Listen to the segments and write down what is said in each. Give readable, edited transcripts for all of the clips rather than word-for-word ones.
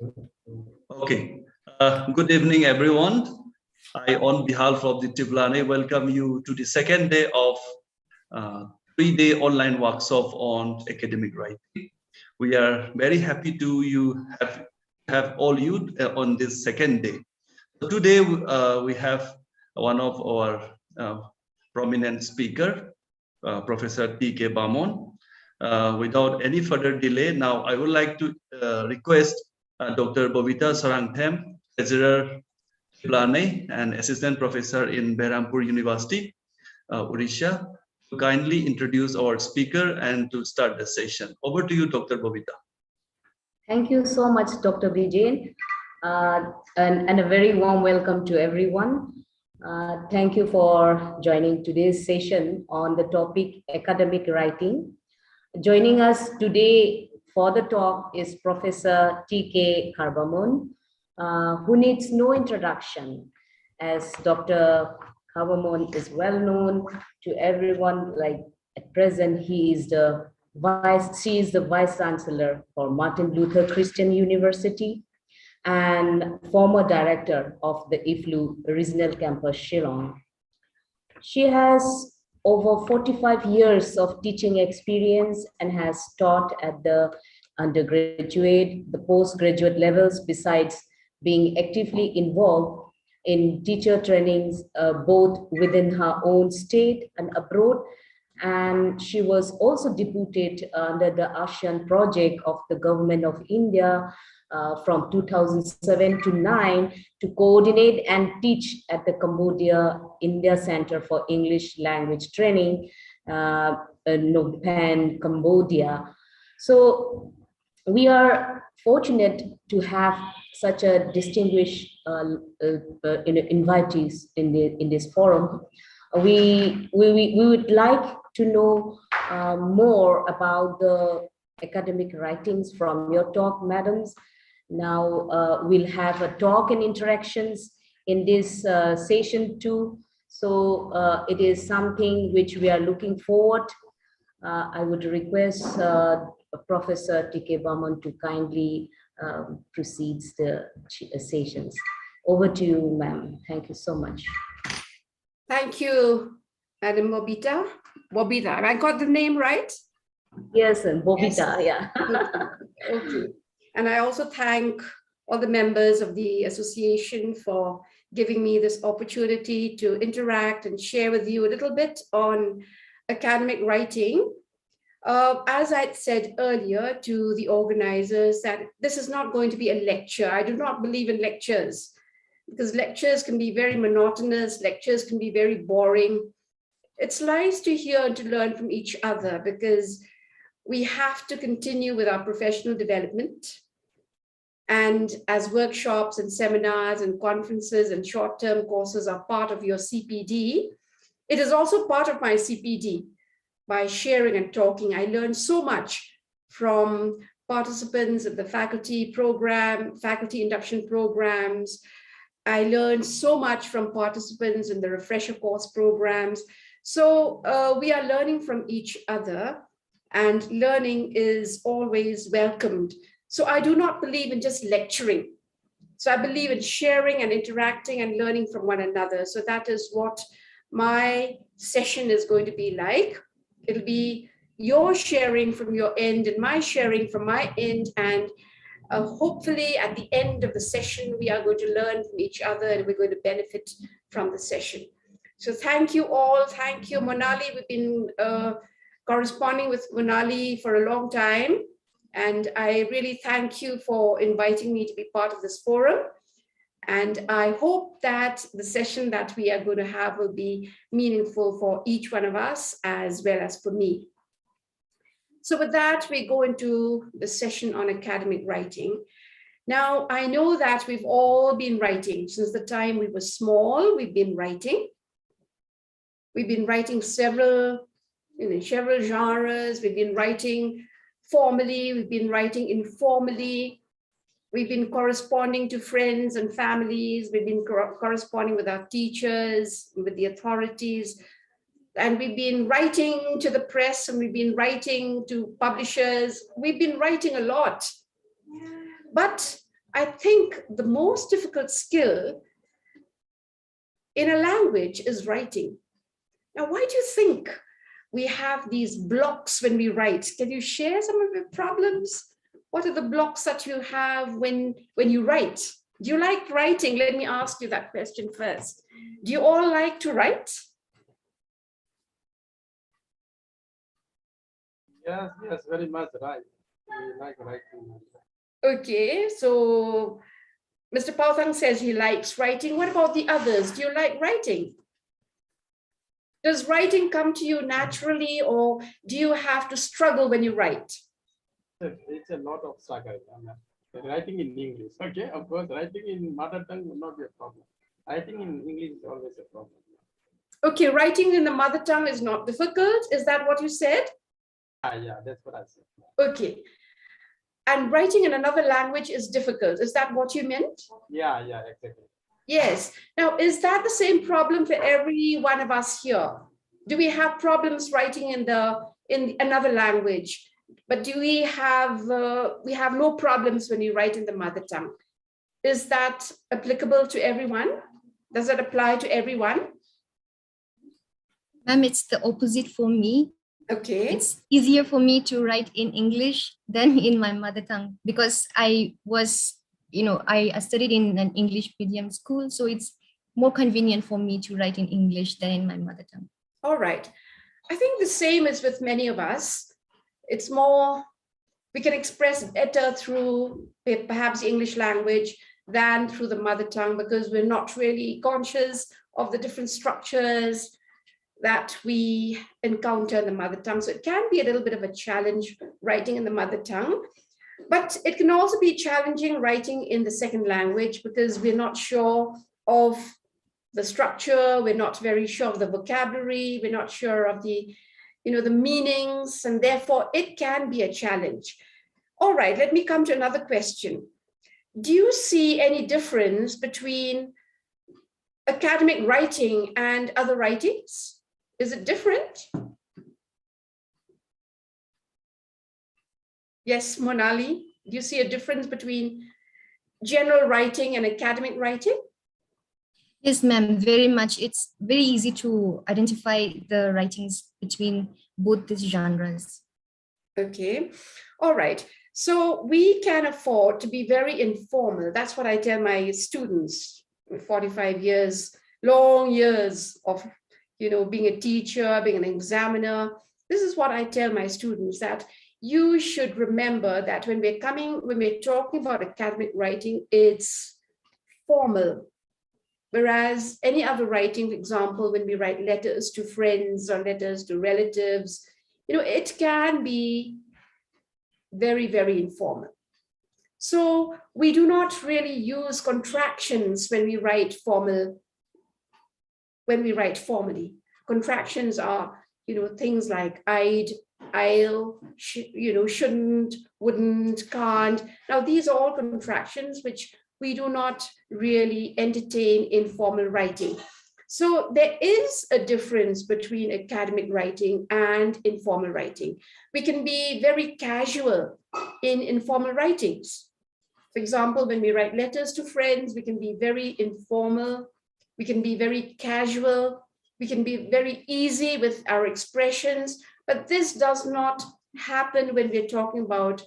Okay. Good evening, everyone. I, on behalf of the Tiblane, welcome you to the second day of 3-day online workshop on academic writing. We are very happy to have all you on this second day. So today we have one of our prominent speaker, Professor T.K. Burman. Without any further delay, now I would like to request Dr. Bobita Sarangthem, Treasurer Tiblane and Assistant Professor in Berhampur University, Odisha, to kindly introduce our speaker and to start the session. Over to you, Dr. Bobita. Thank you so much, Dr. Vijay, and a very warm welcome to everyone. Thank you for joining today's session on the topic academic writing. Joining us today for the talk is Professor T.K. Kharbamon, who needs no introduction, as Dr. Kharbamon is well known to everyone. Like at present, she is the Vice Chancellor for Martin Luther Christian University and former Director of the IFLU Regional Campus Shillong. She has over 45 years of teaching experience and has taught at the undergraduate, the postgraduate levels, besides being actively involved in teacher trainings, both within her own state and abroad. And she was also deputed under the ASEAN project of the Government of India from 2007 to 9 to coordinate and teach at the Cambodia India Center for English Language Training, Phnom Penh, Cambodia. So we are fortunate to have such a distinguished invitees in this forum. We would like to know more about the academic writings from your talk, madams. Now we'll have a talk and interactions in this session too. So it is something which we are looking forward. I would request Professor T.K. Burman to kindly proceed the sessions. Over to you, ma'am. Thank you so much. Thank you, Madam Bobita. Bobita, have I got the name right? Yes, and Bobita, yes. Yeah. Okay. And I also thank all the members of the association for giving me this opportunity to interact and share with you a little bit on academic writing. As I said earlier to the organizers, that this is not going to be a lecture. I do not believe in lectures, because lectures can be very monotonous, lectures can be very boring. It's nice to hear and to learn from each other, because we have to continue with our professional development. And as workshops and seminars and conferences and short-term courses are part of your CPD, it is also part of my CPD. By sharing and talking, I learned so much from participants in the faculty program, faculty induction programs. I learned so much from participants in the refresher course programs. So we are learning from each other, and learning is always welcomed. So I do not believe in just lecturing. So I believe in sharing and interacting and learning from one another. So that is what my session is going to be like. It'll be your sharing from your end and my sharing from my end. And hopefully at the end of the session, we are going to learn from each other and we're going to benefit from the session. So thank you all. Thank you, Monali. We've been corresponding with Monali for a long time. And I really thank you for inviting me to be part of this forum. And I hope that the session that we are going to have will be meaningful for each one of us, as well as for me. So with that, we go into the session on academic writing. Now, I know that we've all been writing since the time we were small. We've been writing. We've been writing several genres. We've been writing formally. We've been writing informally. We've been corresponding to friends and families. We've been corresponding with our teachers, with the authorities. And we've been writing to the press, and we've been writing to publishers. We've been writing a lot. But I think the most difficult skill in a language is writing. Now, why do you think we have these blocks when we write? Can you share some of your problems? What are the blocks that you have when you write? Do you like writing? Let me ask you that question first. Do you all like to write? Yes, yes, very much right. We like writing. Okay, so Mr. Pauthang says he likes writing. What about the others? Do you like writing? Does writing come to you naturally, or do you have to struggle when you write? It's a lot of struggle. Writing in English, okay, of course, writing in mother tongue will not be a problem. Writing in English is always a problem. Okay, writing in the mother tongue is not difficult. Is that what you said? Yeah, that's what I said. Okay. And writing in another language is difficult. Is that what you meant? Yeah, exactly. Yes. Now, is that the same problem for every one of us here? Do we have problems writing in another language? But do we have no problems when we write in the mother tongue? Is that applicable to everyone? Does that apply to everyone? Ma'am, it's the opposite for me. Okay. It's easier for me to write in English than in my mother tongue because I studied in an English medium school, so it's more convenient for me to write in English than in my mother tongue. All right. I think the same is with many of us. It's more, we can express better through perhaps the English language than through the mother tongue because we're not really conscious of the different structures that we encounter in the mother tongue. So it can be a little bit of a challenge writing in the mother tongue, but it can also be challenging writing in the second language because we're not sure of the structure, we're not very sure of the vocabulary, we're not sure of the meanings, and therefore it can be a challenge. All right, let me come to another question. Do you see any difference between academic writing and other writings? Is it different? Yes, Monali, do you see a difference between general writing and academic writing? Yes, ma'am, very much. It's very easy to identify the writings between both these genres. Okay, all right. So we can afford to be very informal. That's what I tell my students, 45 years, long years of being a teacher, being an examiner. This is what I tell my students, that you should remember that when we're talking about academic writing, it's formal. Whereas any other writing, for example, when we write letters to friends or letters to relatives, it can be very, very informal. So we do not really use contractions when we write formally. Contractions are, things like I'd, I'll, shouldn't, wouldn't, can't. Now, these are all contractions which we do not really entertain in formal writing. So there is a difference between academic writing and informal writing. We can be very casual in informal writings. For example, when we write letters to friends, we can be very informal, we can be very casual, we can be very easy with our expressions, but this does not happen when we're talking about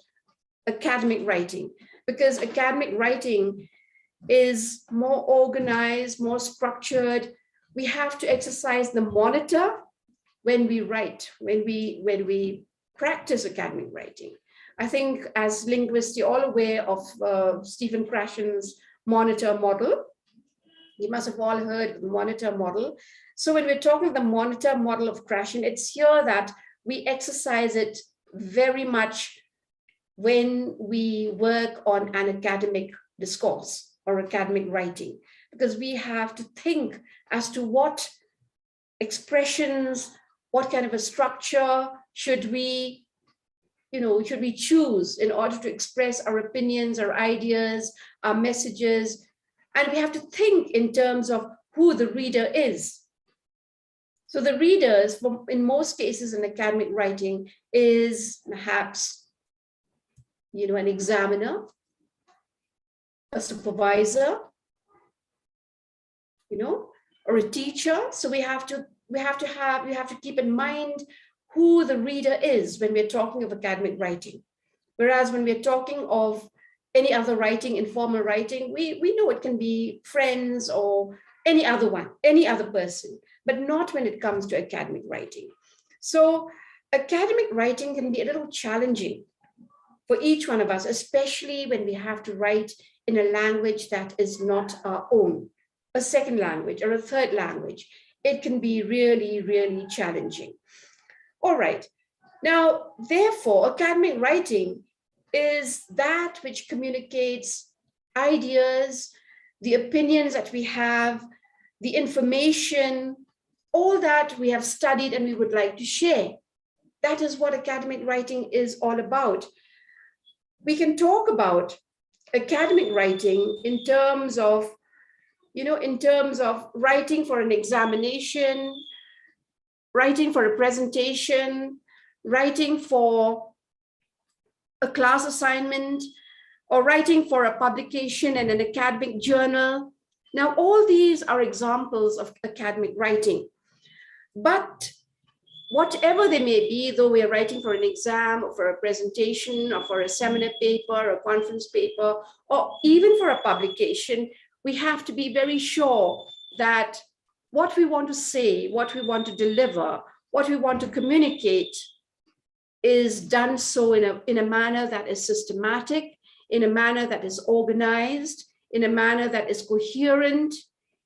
academic writing, because academic writing is more organized, more structured. We have to exercise the monitor when we write, when we practice academic writing. I think as linguists, you're all aware of Stephen Krashen's monitor model. You must have all heard of the monitor model. So when we're talking the monitor model of Krashen, it's here that we exercise it very much when we work on an academic discourse or academic writing, because we have to think as to what expressions, what kind of a structure should we choose in order to express our opinions, our ideas, our messages. And we have to think in terms of who the reader is. So the readers, in most cases in academic writing, is perhaps, an examiner, a supervisor, you know, or a teacher. So we have to keep in mind who the reader is when we're talking of academic writing. Whereas when we're talking of any other writing, informal writing, we know it can be friends or any other person, but not when it comes to academic writing. So academic writing can be a little challenging for each one of us, especially when we have to write in a language that is not our own, a second language or a third language. It can be really, really challenging. All right. Now, therefore, academic writing is that which communicates ideas, the opinions that we have, the information, all that we have studied and we would like to share. That is what academic writing is all about. We can talk about academic writing in terms of, writing for an examination, writing for a presentation, writing for a class assignment, or writing for a publication in an academic journal. Now, all these are examples of academic writing. But whatever they may be, though we are writing for an exam or for a presentation or for a seminar paper or a conference paper, or even for a publication, we have to be very sure that what we want to say, what we want to deliver, what we want to communicate is done so in a manner that is systematic, in a manner that is organized, in a manner that is coherent,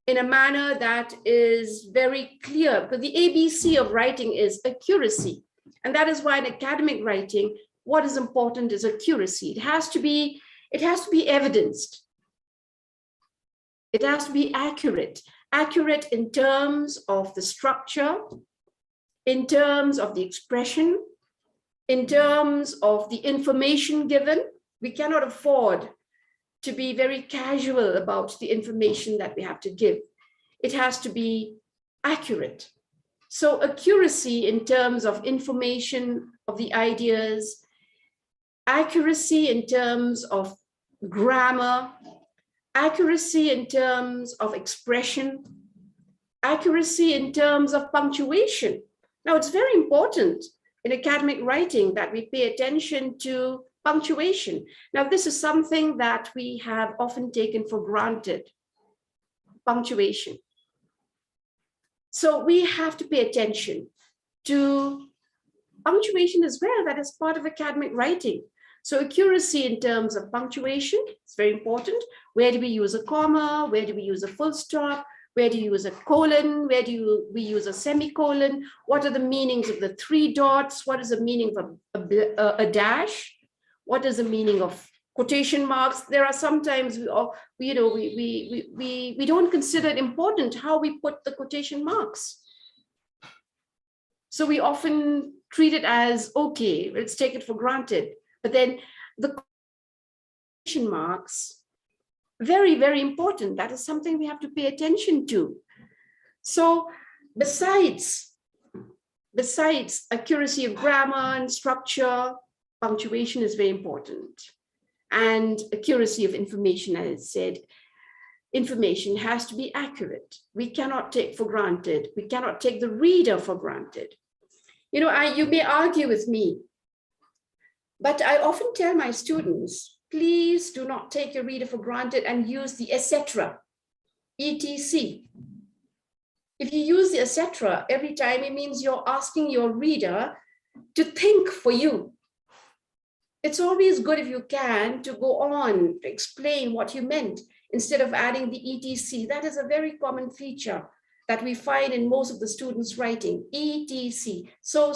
in a manner that is very clear. Because the ABC of writing is accuracy. And that is why in academic writing, what is important is accuracy. It has to be evidenced. It has to be accurate in terms of the structure, in terms of the expression, in terms of the information given. We cannot afford to be very casual about the information that we have to give. It has to be accurate. So accuracy in terms of information, of the ideas, accuracy in terms of grammar, accuracy in terms of expression, accuracy in terms of punctuation. Now, it's very important in academic writing that we pay attention to punctuation. Now, this is something that we have often taken for granted, punctuation. So we have to pay attention to punctuation as well. That is part of academic writing. So accuracy in terms of punctuation is very important. Where do we use a comma? Where do we use a full stop? Where do you use a colon? Where do we use a semicolon? What are the meanings of the 3 dots? What is the meaning of a dash? What is the meaning of quotation marks? There are sometimes we don't consider it important how we put the quotation marks. So we often treat it as, okay, let's take it for granted. But then the quotation marks, very, very important. That is something we have to pay attention to. So besides accuracy of grammar and structure, punctuation is very important. And accuracy of information, as I said, information has to be accurate. We cannot take for granted. We cannot take the reader for granted. You may argue with me, but I often tell my students, please do not take your reader for granted and use the etc., etc. If you use the etc. every time, it means you're asking your reader to think for you. It's always good if you can to go on to explain what you meant instead of adding the etc. That is a very common feature that we find in most of the students' writing, etc. So,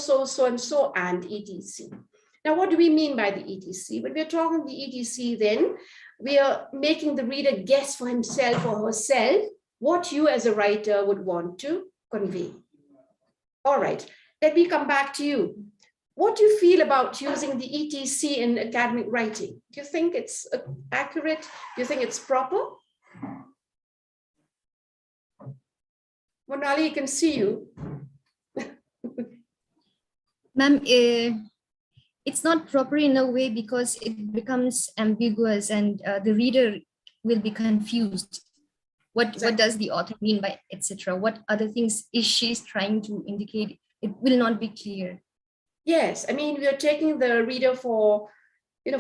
and so, and etc. Now, what do we mean by the etc? When we're talking the etc, then we are making the reader guess for himself or herself what you as a writer would want to convey. All right, let me come back to you. What do you feel about using the etc in academic writing? Do you think it's accurate? Do you think it's proper? Monali, I can see you. Ma'am, it's not proper in a way because it becomes ambiguous and the reader will be confused. What does the author mean by etc.? What other things is she trying to indicate? It will not be clear. Yes, I mean, we are taking the reader for,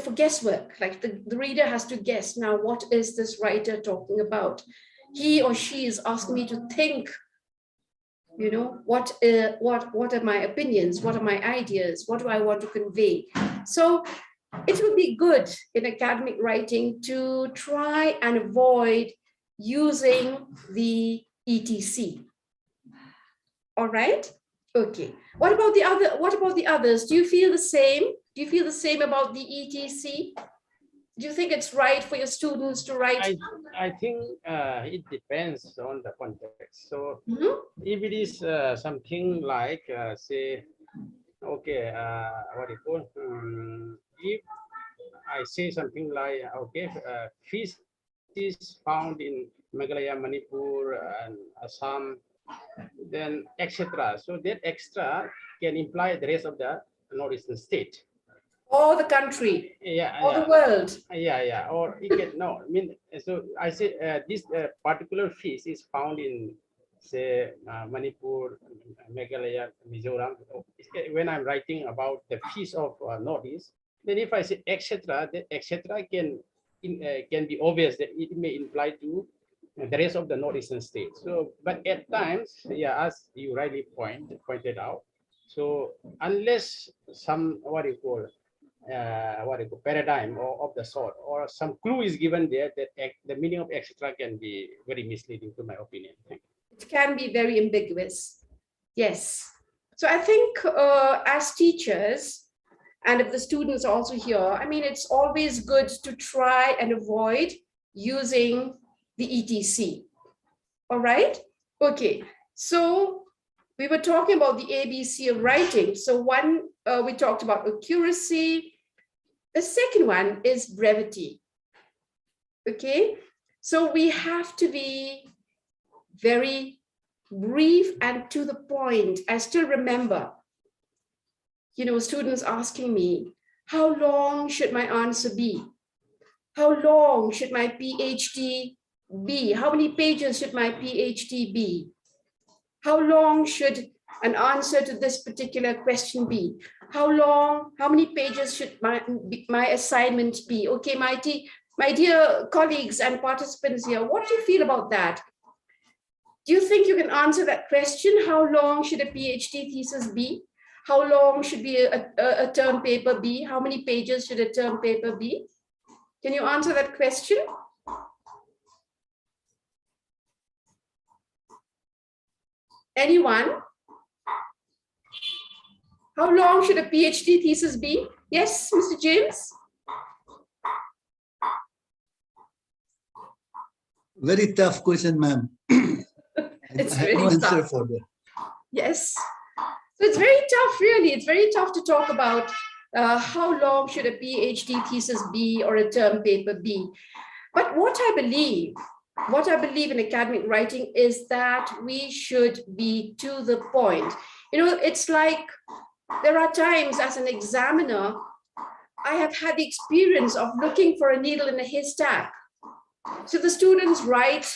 for guesswork. Like the reader has to guess, now, what is this writer talking about? He or she is asking me to think, what are my opinions? What are my ideas? What do I want to convey? So it would be good in academic writing to try and avoid using the ETC. All right. Okay. What about the others? Do you feel the same? Do you feel the same about the ETC? Do you think it's right for your students to write? I think it depends on the context. So if it is something like, say, okay, what do you call? If I say something like, okay, fish is found in Meghalaya, Manipur, and Assam, then etc. So that extra can imply the rest of the northeastern state. Or the country, or the world. Yeah. Or it can, no, I mean, so I say this particular fish is found in, say, Manipur, Meghalaya, Mizoram. When I'm writing about the fish of Northeast, then if I say etc., the etc. can be obvious that it may imply to the rest of the northeastern states. So, but at times, yeah, as you rightly pointed out, so unless some paradigm or of the sort, or some clue is given there, that the meaning of etc. can be very misleading, to my opinion. It can be very ambiguous. Yes. So I think as teachers, and if the students are also here, I mean, it's always good to try and avoid using the ETC. All right. Okay. So we were talking about the ABC of writing. So one, we talked about accuracy. The second one is brevity. Okay. So we have to be very brief and to the point. I still remember, students asking me, how long should my answer be? How long should my PhD be? How many pages should my PhD be? How long should an answer to this particular question be? How many pages should my assignment be? Okay, my dear colleagues and participants here, what do you feel about that? Do you think you can answer that question? How long should a PhD thesis be? How long should be a term paper be? How many pages should a term paper be? Can you answer that question? Anyone? How long should a PhD thesis be? Yes, Mr. James? Very tough question, ma'am. It's I have really no answer tough. for that. Yes. So it's very tough, really. It's very tough to talk about how long should a PhD thesis be or a term paper be. But what I believe in academic writing is that we should be to the point. It's like there are times as an examiner, I have had the experience of looking for a needle in a haystack. So the students write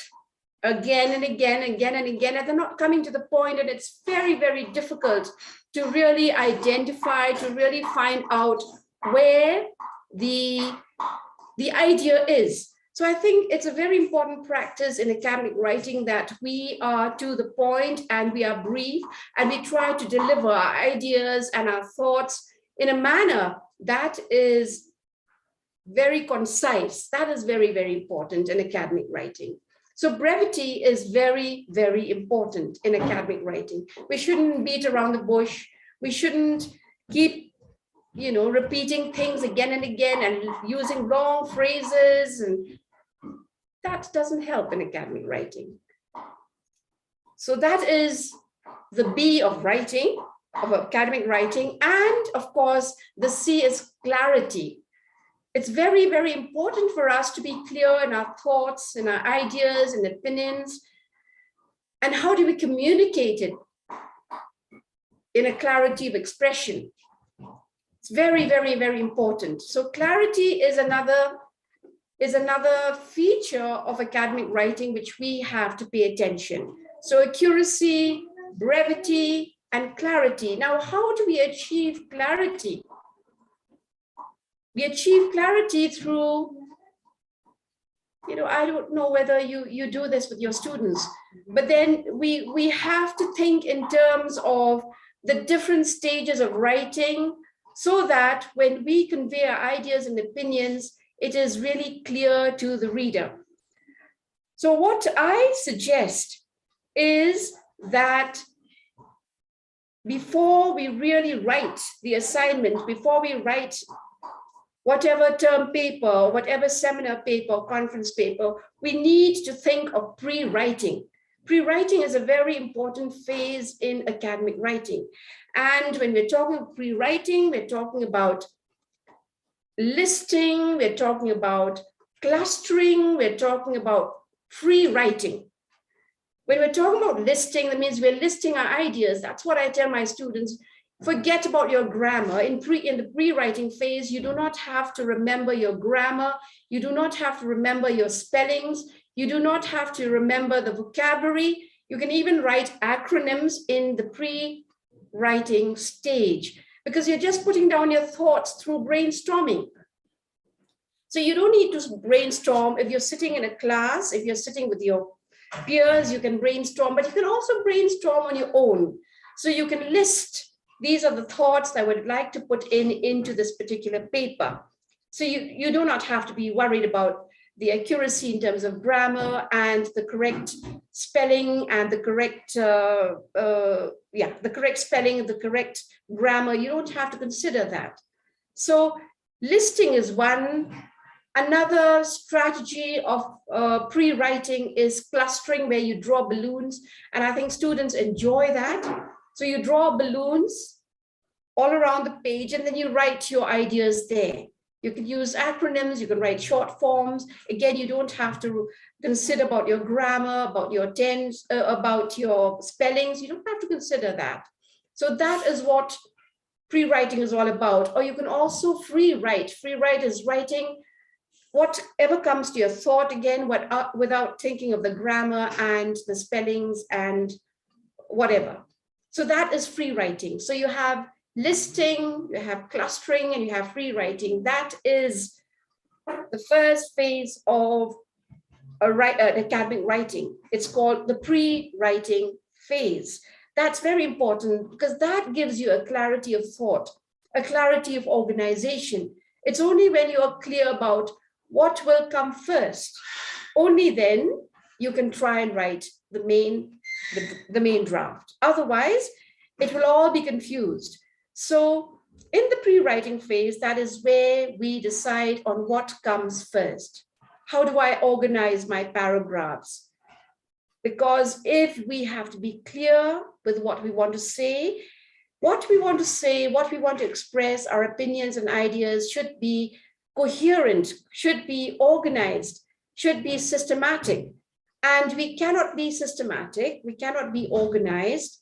again and again, and they're not coming to the point, and it's very, very difficult to really identify, to really find out where the idea is. So I think it's a very important practice in academic writing that we are to the point and we are brief, and we try to deliver our ideas and our thoughts in a manner that is very concise. That is very, very important in academic writing. So brevity is very, very important in academic writing. We shouldn't beat around the bush. We shouldn't keep, repeating things again and again and using long phrases, and that doesn't help in academic writing. So that is the B of writing, of academic writing. And of course, the C is clarity. It's very, very important for us to be clear in our thoughts, in our ideas and opinions. And how do we communicate it in a clarity of expression? It's very, very, very important. So clarity is another is another feature of academic writing which we have to pay attention. So accuracy, brevity, and clarity. Now, how do we achieve clarity? We achieve clarity through, I don't know whether you do this with your students, but then we have to think in terms of the different stages of writing so that when we convey our ideas and opinions, it is really clear to the reader. So what I suggest is that before we really write the assignment, before we write whatever term paper, whatever seminar paper, conference paper, we need to think of pre-writing. Pre-writing is a very important phase in academic writing. And when we're talking pre-writing, we're talking about listing, we're talking about clustering, we're talking about pre-writing. When we're talking about listing, that means we're listing our ideas. That's what I tell my students. Forget about your grammar. In the pre-writing phase, you do not have to remember your grammar. You do not have to remember your spellings. You do not have to remember the vocabulary. You can even write acronyms in the pre-writing stage because you're just putting down your thoughts through brainstorming. So you don't need to brainstorm if you're sitting in a class, if you're sitting with your peers, you can brainstorm, but you can also brainstorm on your own. So you can list, these are the thoughts that I would like to put into this particular paper. So you do not have to be worried about the accuracy in terms of grammar and the correct spelling and the correct, the correct spelling, the correct grammar. You don't have to consider that. So listing is one. Another strategy of pre-writing is clustering, where you draw balloons. And I think students enjoy that. So you draw balloons all around the page, and then you write your ideas there. You can use acronyms, you can write short forms. Again, you don't have to consider about your grammar, about your tense, about your spellings. You don't have to consider that. So that is what pre-writing is all about. Or you can also free write. Free write is writing whatever comes to your thought, again, without thinking of the grammar and the spellings and whatever. So that is free writing. So you have listing, you have clustering, and you have free writing. That is the first phase of academic writing. It's called the pre-writing phase. That's very important because that gives you a clarity of thought, a clarity of organization. It's only when you are clear about what will come first, only then you can try and write the main draft. Otherwise, it will all be confused. So in the pre-writing phase, that is where we decide on what comes first. How do I organize my paragraphs? Because if we have to be clear with what we want to say, what we want to express, our opinions and ideas should be coherent, should be organized, should be systematic. And we cannot be systematic, we cannot be organized,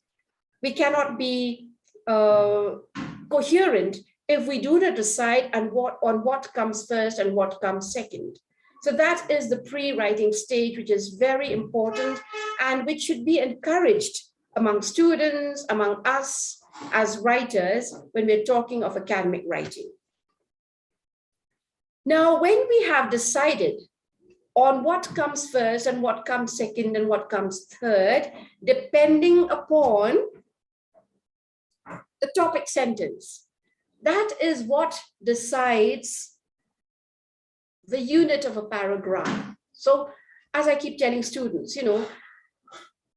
we cannot be coherent if we do not decide on what comes first and what comes second. So that is the pre-writing stage, which is very important and which should be encouraged among students, among us as writers when we're talking of academic writing. Now, when we have decided on what comes first and what comes second and what comes third, depending upon the topic sentence, that is what decides the unit of a paragraph. So as I keep telling students,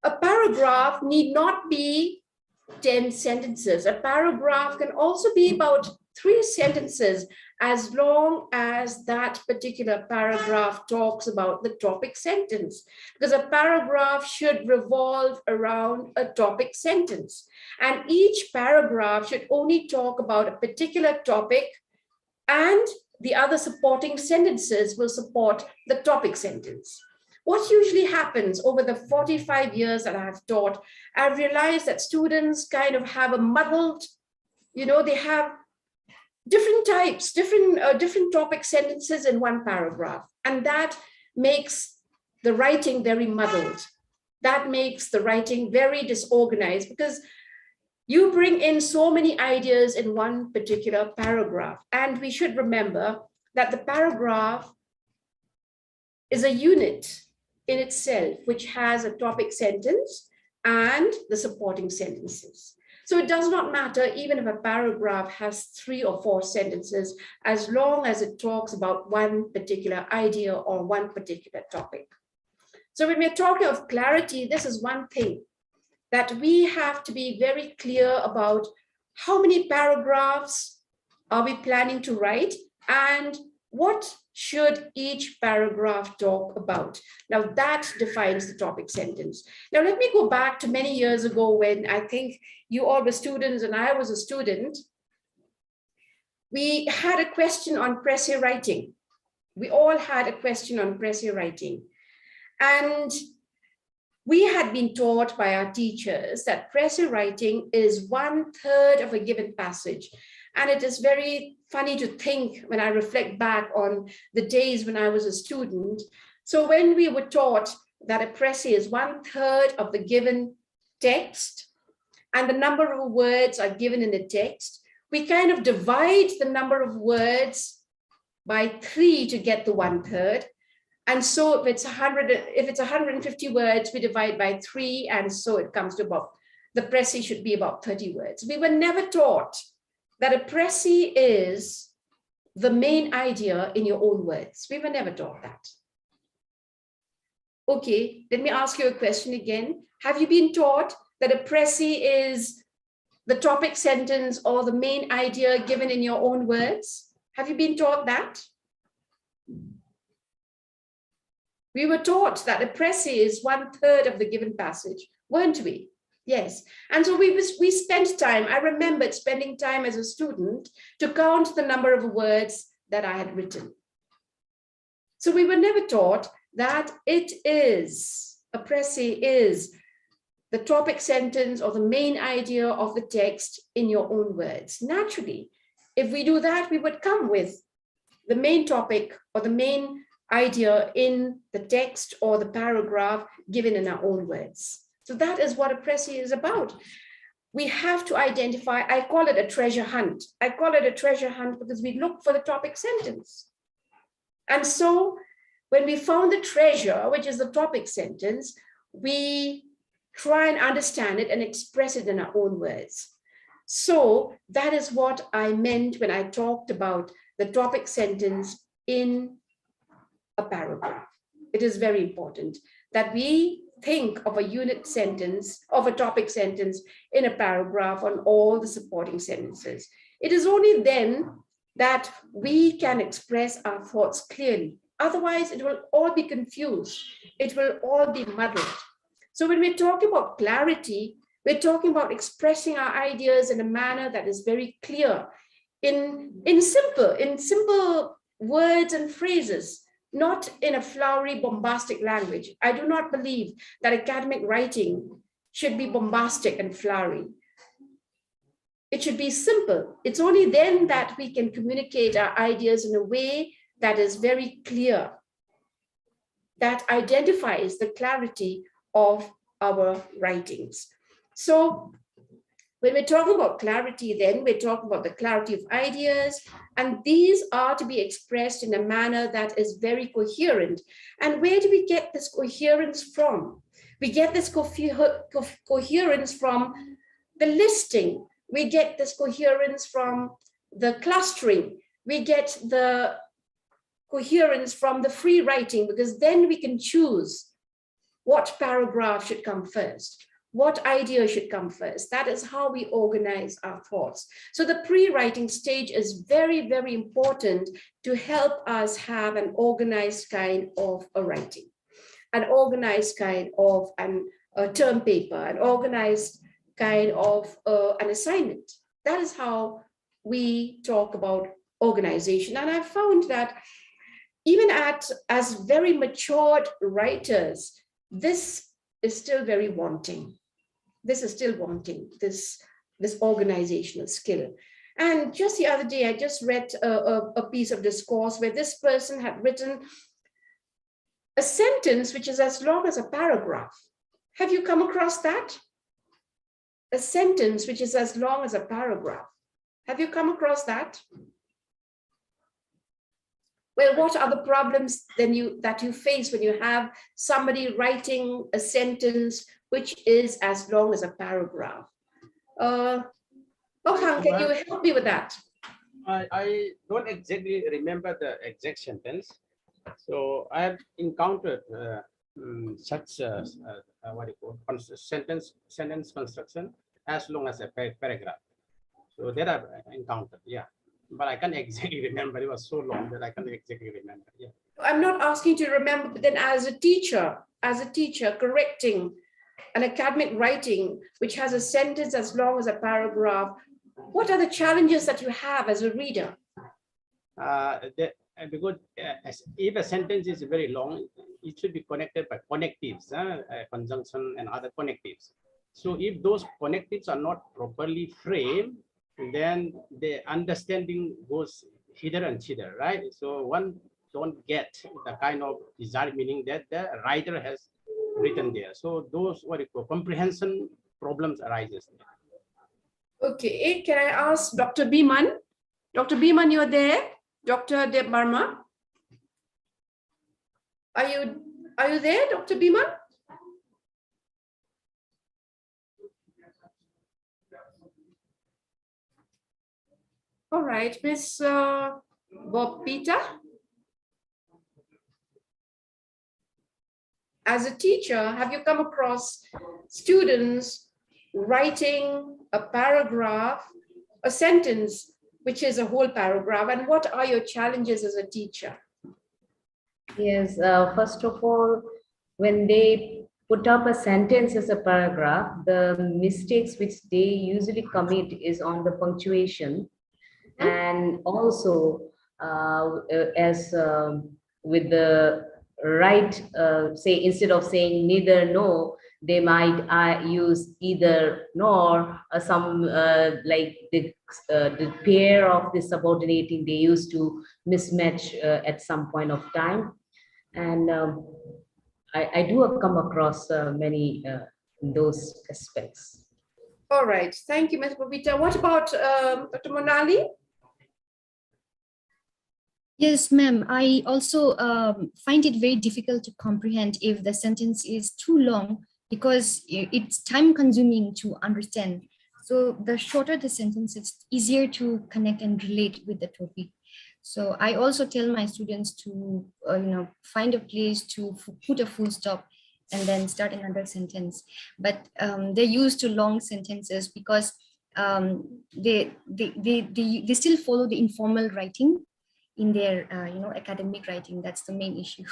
a paragraph need not be 10 sentences. A paragraph can also be about 3 sentences, as long as that particular paragraph talks about the topic sentence, because a paragraph should revolve around a topic sentence. And each paragraph should only talk about a particular topic, and the other supporting sentences will support the topic sentence. What usually happens over the 45 years that I have taught, I've realized that students kind of have a muddled, they have different types, different topic sentences in one paragraph. And that makes the writing very muddled. That makes the writing very disorganized because you bring in so many ideas in one particular paragraph. And we should remember that the paragraph is a unit in itself, which has a topic sentence and the supporting sentences. So it does not matter even if a paragraph has 3 or 4 sentences, as long as it talks about one particular idea or one particular topic. So when we're talking of clarity, this is one thing that we have to be very clear about: how many paragraphs are we planning to write and what should each paragraph talk about? Now that defines the topic sentence. Now let me go back to many years ago when I think you all were students and I was a student. We had a question on presse writing. We all had a question on presse writing. And we had been taught by our teachers that presse writing is 1/3 of a given passage. And it is very funny to think when I reflect back on the days when I was a student. So when we were taught that a presse is 1/3 of the given text and the number of words are given in the text, we kind of divide the number of words by 3 to get the 1/3. And so if it's 150 words, we divide by 3, and so it comes to about, the presse should be about 30 words. We were never taught that a presse is the main idea in your own words. We were never taught that. Okay, let me ask you a question again. Have you been taught that a presse is the topic sentence or the main idea given in your own words? Have you been taught that? We were taught that a presse is 1/3 of the given passage, weren't we? Yes. And so we spent time, I remembered spending time as a student to count the number of words that I had written. So we were never taught that it is, a presse is the topic sentence or the main idea of the text in your own words. Naturally, if we do that, we would come with the main topic or the main idea in the text or the paragraph given in our own words. So that is what a presse is about. We have to identify, I call it a treasure hunt. I call it a treasure hunt because we look for the topic sentence. And so when we found the treasure, which is the topic sentence, we try and understand it and express it in our own words. So that is what I meant when I talked about the topic sentence in a paragraph. It is very important that we think of a unit sentence, of a topic sentence in a paragraph on all the supporting sentences. It is only then that we can express our thoughts clearly. Otherwise, it will all be confused. It will all be muddled. So when we're talking about clarity, we're talking about expressing our ideas in a manner that is very clear, in simple words and phrases, not in a flowery, bombastic language. I do not believe that academic writing should be bombastic and flowery. It should be simple. It's only then that we can communicate our ideas in a way that is very clear, that identifies the clarity of our writings. So when we're talking about clarity, then we're talking about the clarity of ideas, and these are to be expressed in a manner that is very coherent. And where do we get this coherence from? We get this coherence from the listing. We get this coherence from the clustering. We get the coherence from the free writing, because then we can choose what paragraph should come first, what idea should come first. That is how we organize our thoughts. So the pre-writing stage is very, very important to help us have an organized kind of a writing, an organized kind of a term paper, an organized kind of an assignment. That is how we talk about organization. And I found that even as very matured writers, this is still very wanting. This is still wanting, this organizational skill. And just the other day, I just read a piece of discourse where this person had written a sentence which is as long as a paragraph. Have you come across that? A sentence which is as long as a paragraph. Have you come across that? Well, what are the problems then that you face when you have somebody writing a sentence which is as long as a paragraph? Can you help me with that? I don't exactly remember the exact sentence. So I have encountered such what do you call sentence construction as long as a paragraph. So that I've encountered, yeah. But I can't exactly remember. It was so long that I can't exactly remember. Yeah. I'm not asking you to remember, but then as a teacher correcting an academic writing which has a sentence as long as a paragraph, what are the challenges that you have as a reader? Because if a sentence is very long, it should be connected by connectives, conjunction and other connectives. So if those connectives are not properly framed, then the understanding goes hither and thither, right? So one don't get the kind of desired meaning that the writer has written there. So those what you call comprehension problems arises. Okay, can I ask Dr. Biman? Dr. Biman, you're there? Dr. Deb-Burma? Are you there, Dr. Biman? All right, Ms. Bobita. As a teacher, have you come across students writing a paragraph, a sentence, which is a whole paragraph, and what are your challenges as a teacher? Yes, first of all, when they put up a sentence as a paragraph, the mistakes which they usually commit is on the punctuation. And also, as with the right, say, instead of saying neither nor, they might use either nor, some like the pair of the subordinating they used to mismatch at some point of time. And I do come across many those aspects. All right, thank you, Ms. Bobita. What about Dr. Monali? Yes, ma'am. I also find it very difficult to comprehend if the sentence is too long because it's time consuming to understand. So the shorter the sentence, it's easier to connect and relate with the topic. So I also tell my students to find a place to put a full stop and then start another sentence. But they're used to long sentences because they still follow the informal writing in their academic writing. That's the main issue.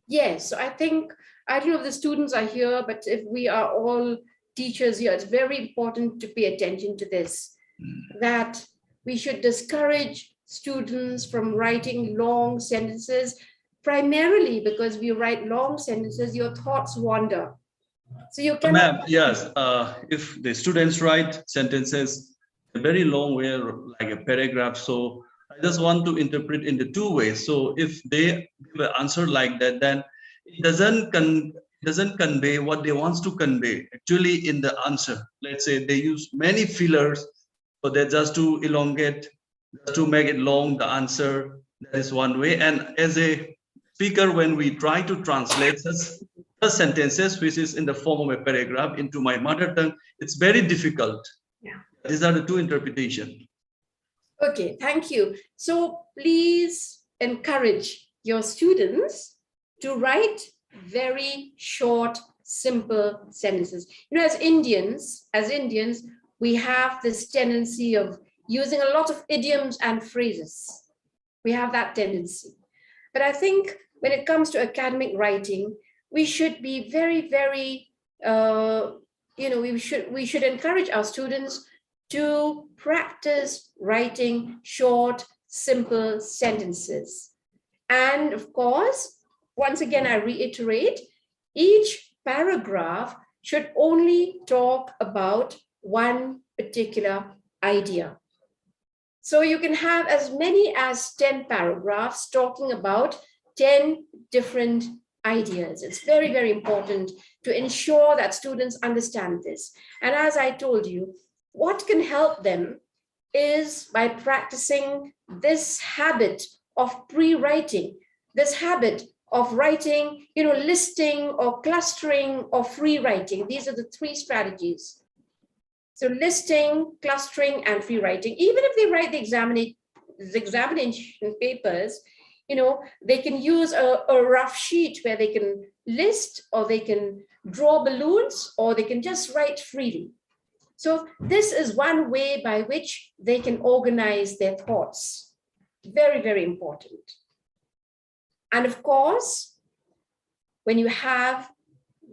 Yes, so I don't know if the students are here, but if we are all teachers here, it's very important to pay attention to this, that we should discourage students from writing long sentences, primarily because we write long sentences, your thoughts wander. So you can. Ma'am, yes, if the students write sentences a very long way, like a paragraph, so I just want to interpret in the two ways. So if they give an answer like that, then it doesn't convey what they want to convey actually in the answer. Let's say they use many fillers, so that just to elongate, just to make it long, the answer. That is one way. And as a speaker, when we try to translate such sentences, which is in the form of a paragraph, into my mother tongue, it's very difficult. Yeah. These are the two interpretations. Okay, thank you. So please encourage your students to write very short, simple sentences. As Indians, we have this tendency of using a lot of idioms and phrases. We have that tendency. But I think when it comes to academic writing, we should be very, very, we should encourage our students to practice writing short, simple sentences. And of course, once again, I reiterate, each paragraph should only talk about one particular idea. So you can have as many as 10 paragraphs talking about 10 different ideas. It's very, very important to ensure that students understand this. And as I told you, what can help them is by practicing this habit of pre-writing, this habit of writing, listing or clustering or free writing. These are the three strategies. So listing, clustering, and free writing. Even if they write the examination papers, they can use a rough sheet where they can list, or they can draw balloons, or they can just write freely. So this is one way by which they can organize their thoughts. Very, very important. And of course, when you have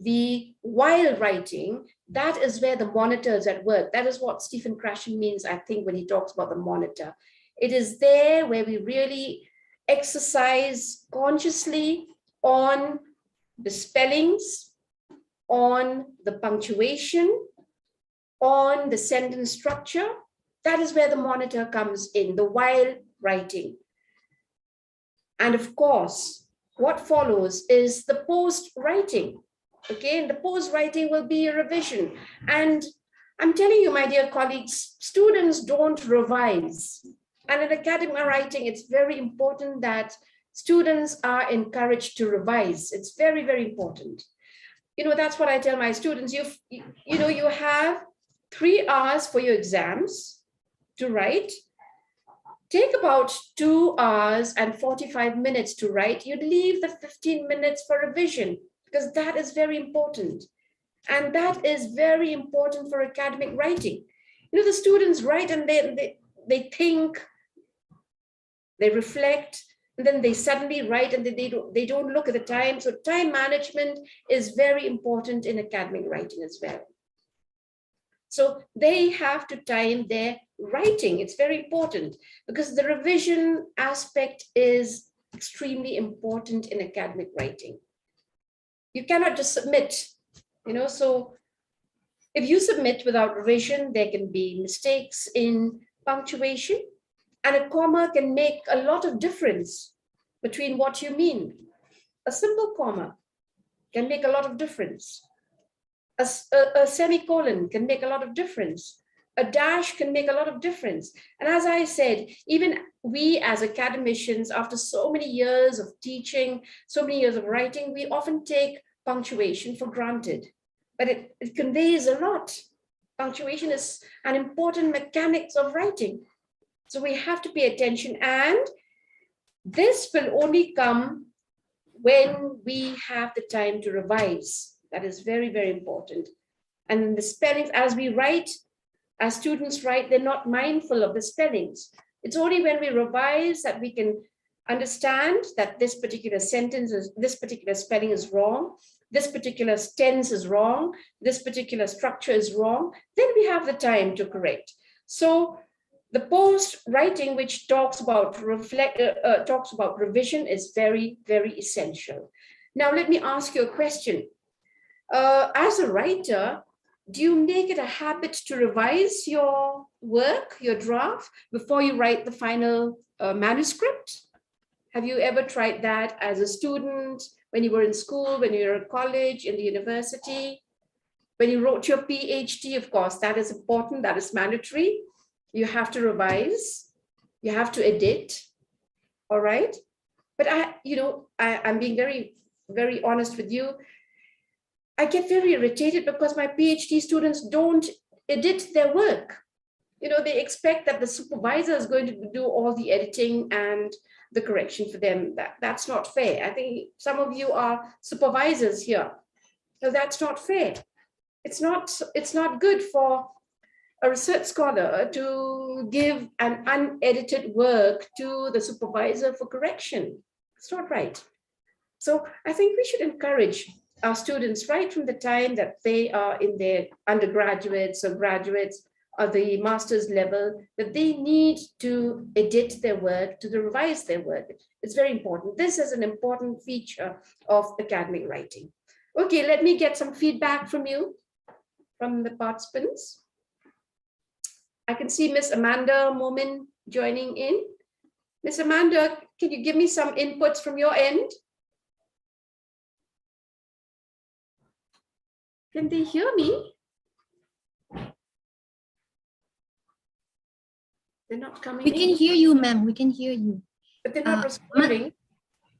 the while writing, that is where the monitor is at work. That is what Stephen Krashen means, I think, when he talks about the monitor. It is there where we really exercise consciously on the spellings, on the punctuation, on the sentence structure. That is where the monitor comes in, the while writing. And of course, what follows is the post writing. Okay, and the post writing will be a revision. And I'm telling you, my dear colleagues, students don't revise. And in academic writing, it's very important that students are encouraged to revise. It's very, very important. That's what I tell my students. You have 3 hours for your exams to write. Take about 2 hours and 45 minutes to write. You leave the 15 minutes for revision, because that is very important. And that is very important for academic writing. The students write and they think, they reflect, and then they suddenly write, and they don't look at the time. So time management is very important in academic writing as well. So they have to time their writing. It's very important, because the revision aspect is extremely important in academic writing. You cannot just submit, so if you submit without revision, there can be mistakes in punctuation, and a comma can make a lot of difference between what you mean. A simple comma can make a lot of difference. A semicolon can make a lot of difference. A dash can make a lot of difference. And as I said, even we as academicians, after so many years of teaching, so many years of writing, we often take punctuation for granted, but it conveys a lot. Punctuation is an important mechanics of writing. So we have to pay attention, and this will only come when we have the time to revise. That is very, very important. And the spellings, as we write, as students write, they're not mindful of the spellings. It's only when we revise that we can understand that this particular sentence is, this particular spelling is wrong, this particular tense is wrong, this particular structure is wrong, then we have the time to correct. So the post writing, which talks about revision, is very, very essential. Now, let me ask you a question. As a writer, do you make it a habit to revise your work, your draft, before you write the final manuscript? Have you ever tried that as a student, when you were in school, when you were at college, in the university? When you wrote your PhD, of course, that is important, that is mandatory. You have to revise, you have to edit, all right? But I'm being very, very honest with you. I get very irritated because my PhD students don't edit their work. They expect that the supervisor is going to do all the editing and the correction for them. That's not fair. I think some of you are supervisors here. So that's not fair. It's not good for a research scholar to give an unedited work to the supervisor for correction. It's not right. So I think we should encourage our students right from the time that they are in their undergraduates or graduates or the master's level, that they need to edit their work, to revise their work. It's very important. This is an important feature of academic writing. Okay, let me get some feedback from you, from the participants. I can see Miss Amanda Momin joining in. Miss Amanda, can you give me some inputs from your end? Can they hear me? They're not coming We in. can hear you, ma'am. We can hear you. But they're not responding.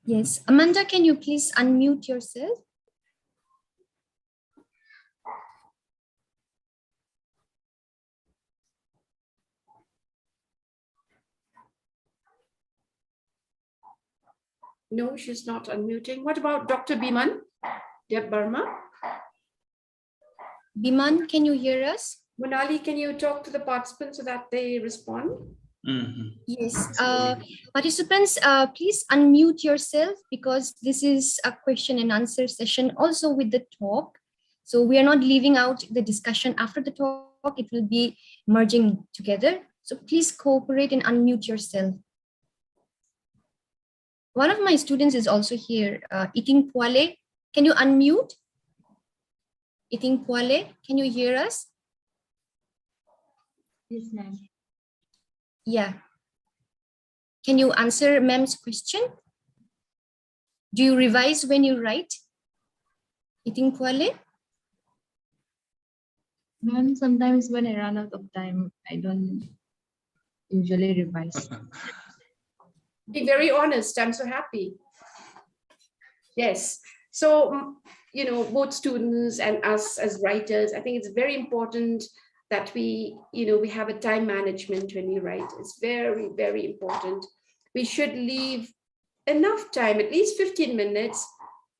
Yes. Amanda, can you please unmute yourself? No, she's not unmuting. What about Dr. Biman? Burma? Biman, can you hear us? Monali, can you talk to the participants so that they respond? Yes. Participants, please unmute yourself because this is a question and answer session also with the talk. So we are not leaving out the discussion after the talk. It will be merging together. So please cooperate and unmute yourself. One of my students is also here, Iting Puale. Can you unmute? Iting Puale, can you hear us? Yes, ma'am. Yeah. Can you answer ma'am's question? Do you revise when you write? Iting Puale? Ma'am, sometimes when I run out of time, I don't usually revise. Be very honest. I'm so happy. Yes. So, you know, both students and us as writers, I think it's very important that we have a time management when we write. It's very, very important. We should leave enough time, at least 15 minutes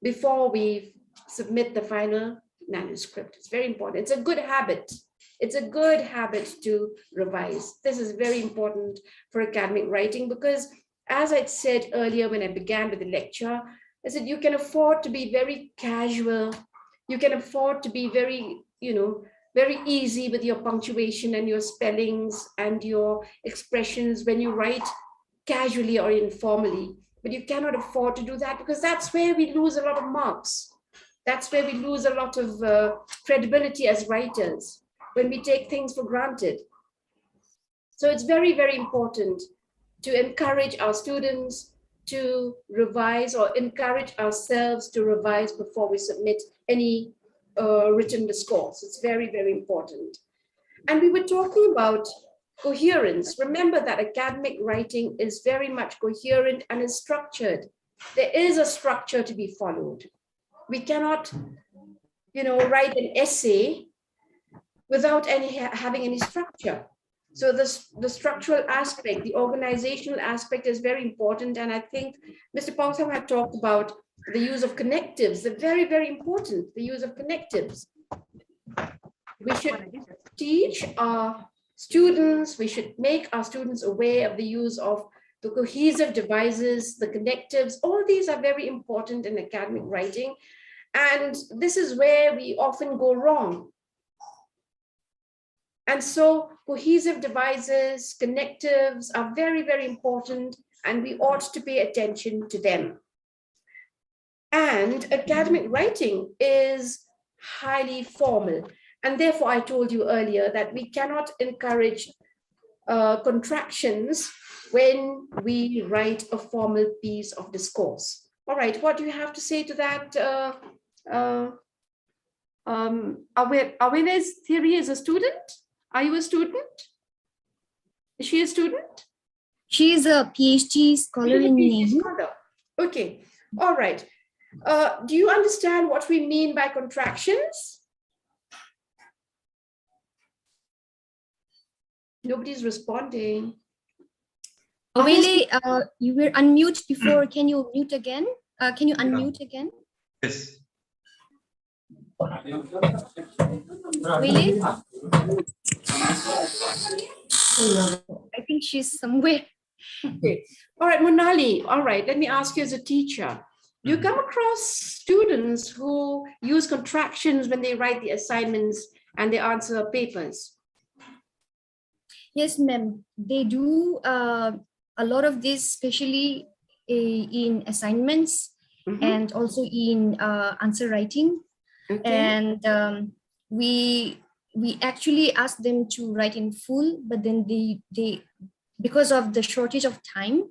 before we submit the final manuscript. It's very important. It's a good habit. It's a good habit to revise. This is very important for academic writing because, as I said earlier when I began with the lecture, I said you can afford to be very casual. You can afford to be very, very easy with your punctuation and your spellings and your expressions when you write casually or informally. But you cannot afford to do that because that's where we lose a lot of marks. That's where we lose a lot of credibility as writers, when we take things for granted. So it's very, very important to encourage our students to revise or encourage ourselves to revise before we submit any written discourse. It's very, very important. And we were talking about coherence. Remember that academic writing is very much coherent and is structured. There is a structure to be followed. We cannot, write an essay without having any structure. So the structural aspect, the organizational aspect is very important. And I think Mr. Pongsam had talked about the use of connectives. They're very, very important, the use of connectives. We should teach our students, we should make our students aware of the use of the cohesive devices, the connectives. All these are very important in academic writing. And this is where we often go wrong. And so cohesive devices, connectives are very, very important, and we ought to pay attention to them. And academic writing is highly formal. And therefore, I told you earlier that we cannot encourage contractions when we write a formal piece of discourse. All right, what do you have to say to that? Awareness theory is a student? Are you a student? Is she a student? She is a PhD scholar in Nehru. Okay, all right. Do you understand what we mean by contractions? Nobody's responding. Awele, you were unmute before. Can you mute again? Can you unmute again? Yes. Awele? I think she's somewhere. Okay. All right, Monali. All right, let me ask you as a teacher. You come across students who use contractions when they write the assignments and they answer papers. Yes, ma'am. They do a lot of this, especially in assignments and also in answer writing. Okay. And we actually ask them to write in full, but then they because of the shortage of time,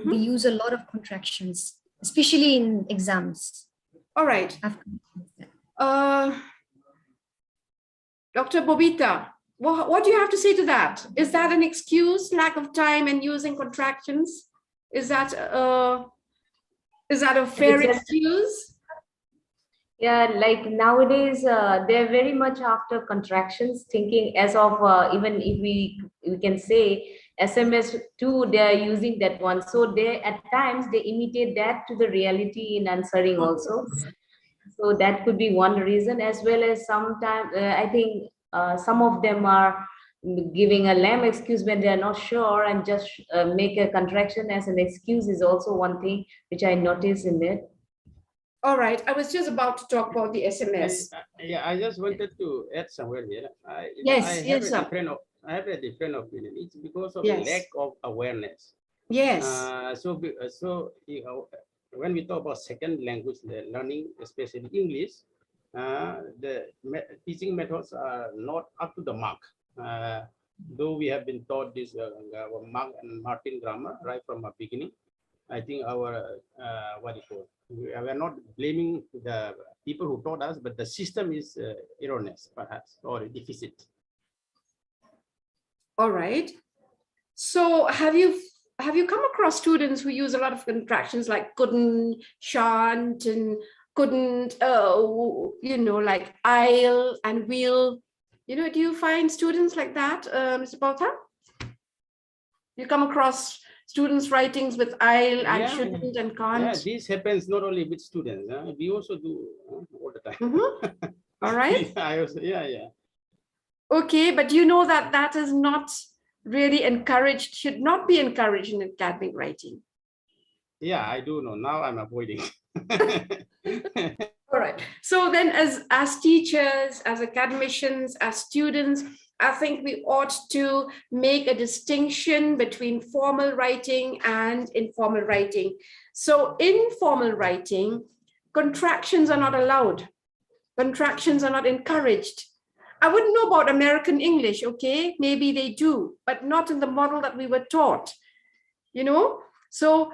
we use a lot of contractions, especially in exams. All right. Dr. Bobita, what do you have to say to that? Is that an excuse, lack of time and using contractions? Is that a fair excuse? Yeah, like nowadays, they're very much after contractions, thinking as of even if we can say SMS too, they're using that one. So they at times they imitate that to the reality in answering also. So that could be one reason, as well as sometimes I think some of them are giving a lame excuse when they are not sure, and just make a contraction as an excuse is also one thing which I noticed in it. All right, I was just about to talk about the SMS. Yeah, I just wanted to add somewhere here. I have a different opinion. It's because of lack of awareness. Yes. When we talk about second language learning, especially English, the teaching methods are not up to the mark. Though we have been taught this Mark and Martin grammar right from the beginning, I think our we are not blaming the people who taught us, but the system is erroneous, perhaps, or deficit. All right. So have you come across students who use a lot of contractions like couldn't, shan't, and couldn't, like I'll and will? Do you find students like that, Mr. Bauta? You come across students' writings with I'll and shouldn't and can't? Yeah, this happens not only with students. We also do all the time. All right. I also, Okay, but you know that is not really encouraged, should not be encouraged in academic writing. Yeah, I do know. Now I'm avoiding. All right. So then as teachers, as academicians, as students, I think we ought to make a distinction between formal writing and informal writing. So in formal writing, contractions are not allowed. Contractions are not encouraged. I wouldn't know about American English, okay? Maybe they do, but not in the model that we were taught, So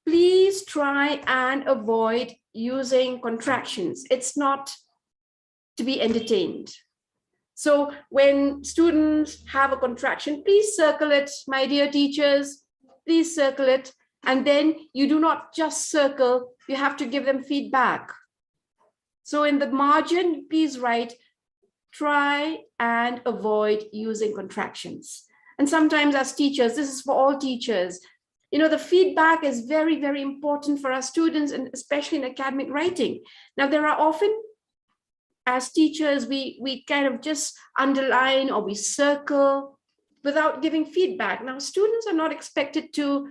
please try and avoid using contractions. It's not to be entertained. So when students have a contraction, please circle it, my dear teachers, please circle it. And then you do not just circle, you have to give them feedback. So in the margin, please write, try and avoid using contractions. And sometimes as teachers, this is for all teachers, the feedback is very, very important for our students, and especially in academic writing. Now, there are often, as teachers, we kind of just underline or we circle without giving feedback. Now, students are not expected to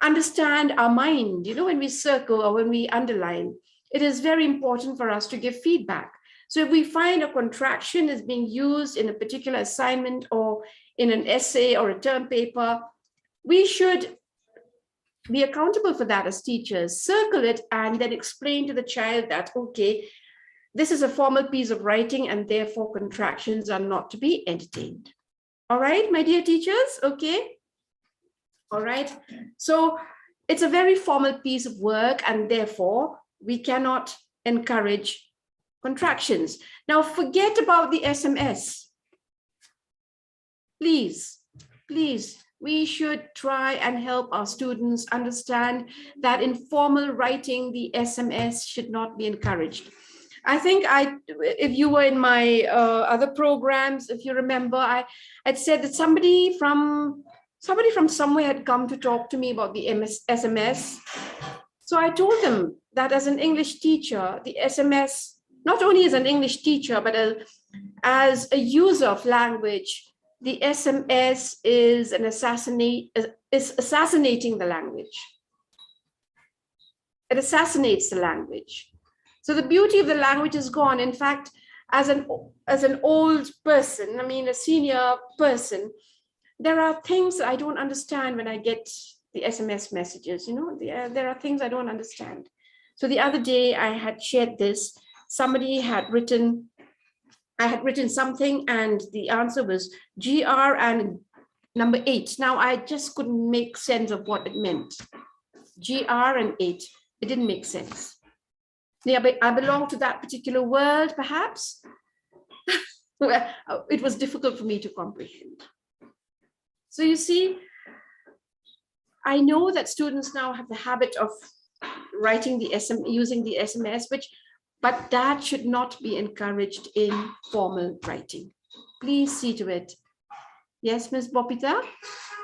understand our mind, when we circle or when we underline. It is very important for us to give feedback. So if we find a contraction is being used in a particular assignment or in an essay or a term paper, we should be accountable for that as teachers. Circle it and then explain to the child that, okay, this is a formal piece of writing and therefore contractions are not to be entertained. All right, my dear teachers, okay? All right, so it's a very formal piece of work and therefore we cannot encourage contractions. Now forget about the SMS. Please, we should try and help our students understand that in formal writing, the SMS should not be encouraged. I think if you were in my other programs, if you remember, I'd said that somebody from somewhere had come to talk to me about the SMS. So I told them that as an English teacher, the SMS, not only as an English teacher, but as a user of language, the SMS is assassinating the language. It assassinates the language. So the beauty of the language is gone. In fact, as an old person, a senior person, there are things that I don't understand when I get the SMS messages. There are things I don't understand. So the other day I had shared this. Somebody had written, I had written something and the answer was GR and number 8. Now, I just couldn't make sense of what it meant. GR and 8, it didn't make sense. Yeah, but I belong to that particular world, perhaps. It was difficult for me to comprehend. So you see, I know that students now have the habit of writing the using the SMS, but that should not be encouraged in formal writing. Please see to it. Yes, Ms. Bopita,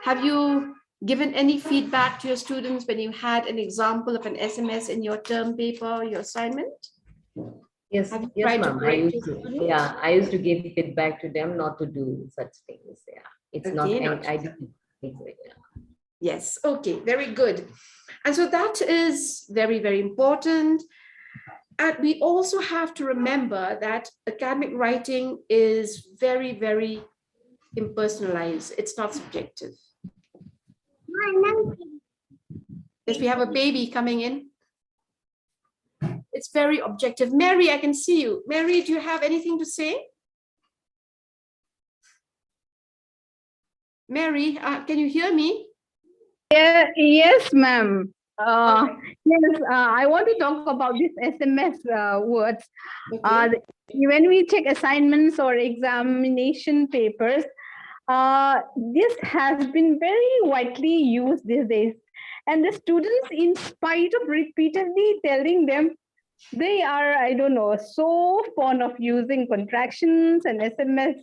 have you given any feedback to your students when you had an example of an SMS in your term paper, your assignment? Yes, yes, ma'am. I used to give feedback to them not to do such things. Yeah, it's okay, I didn't think so. Yeah. Yes, okay, very good. And so that is very, very important. And we also have to remember that academic writing is very, very impersonalized. It's not subjective. Yes, we have a baby coming in. It's very objective. Mary, I can see you. Mary, do you have anything to say? Mary, can you hear me? Yeah, yes, ma'am. Yes, I want to talk about this SMS words. Okay. When we check assignments or examination papers, this has been very widely used these days. And the students, in spite of repeatedly telling them, they are, I don't know, so fond of using contractions and SMS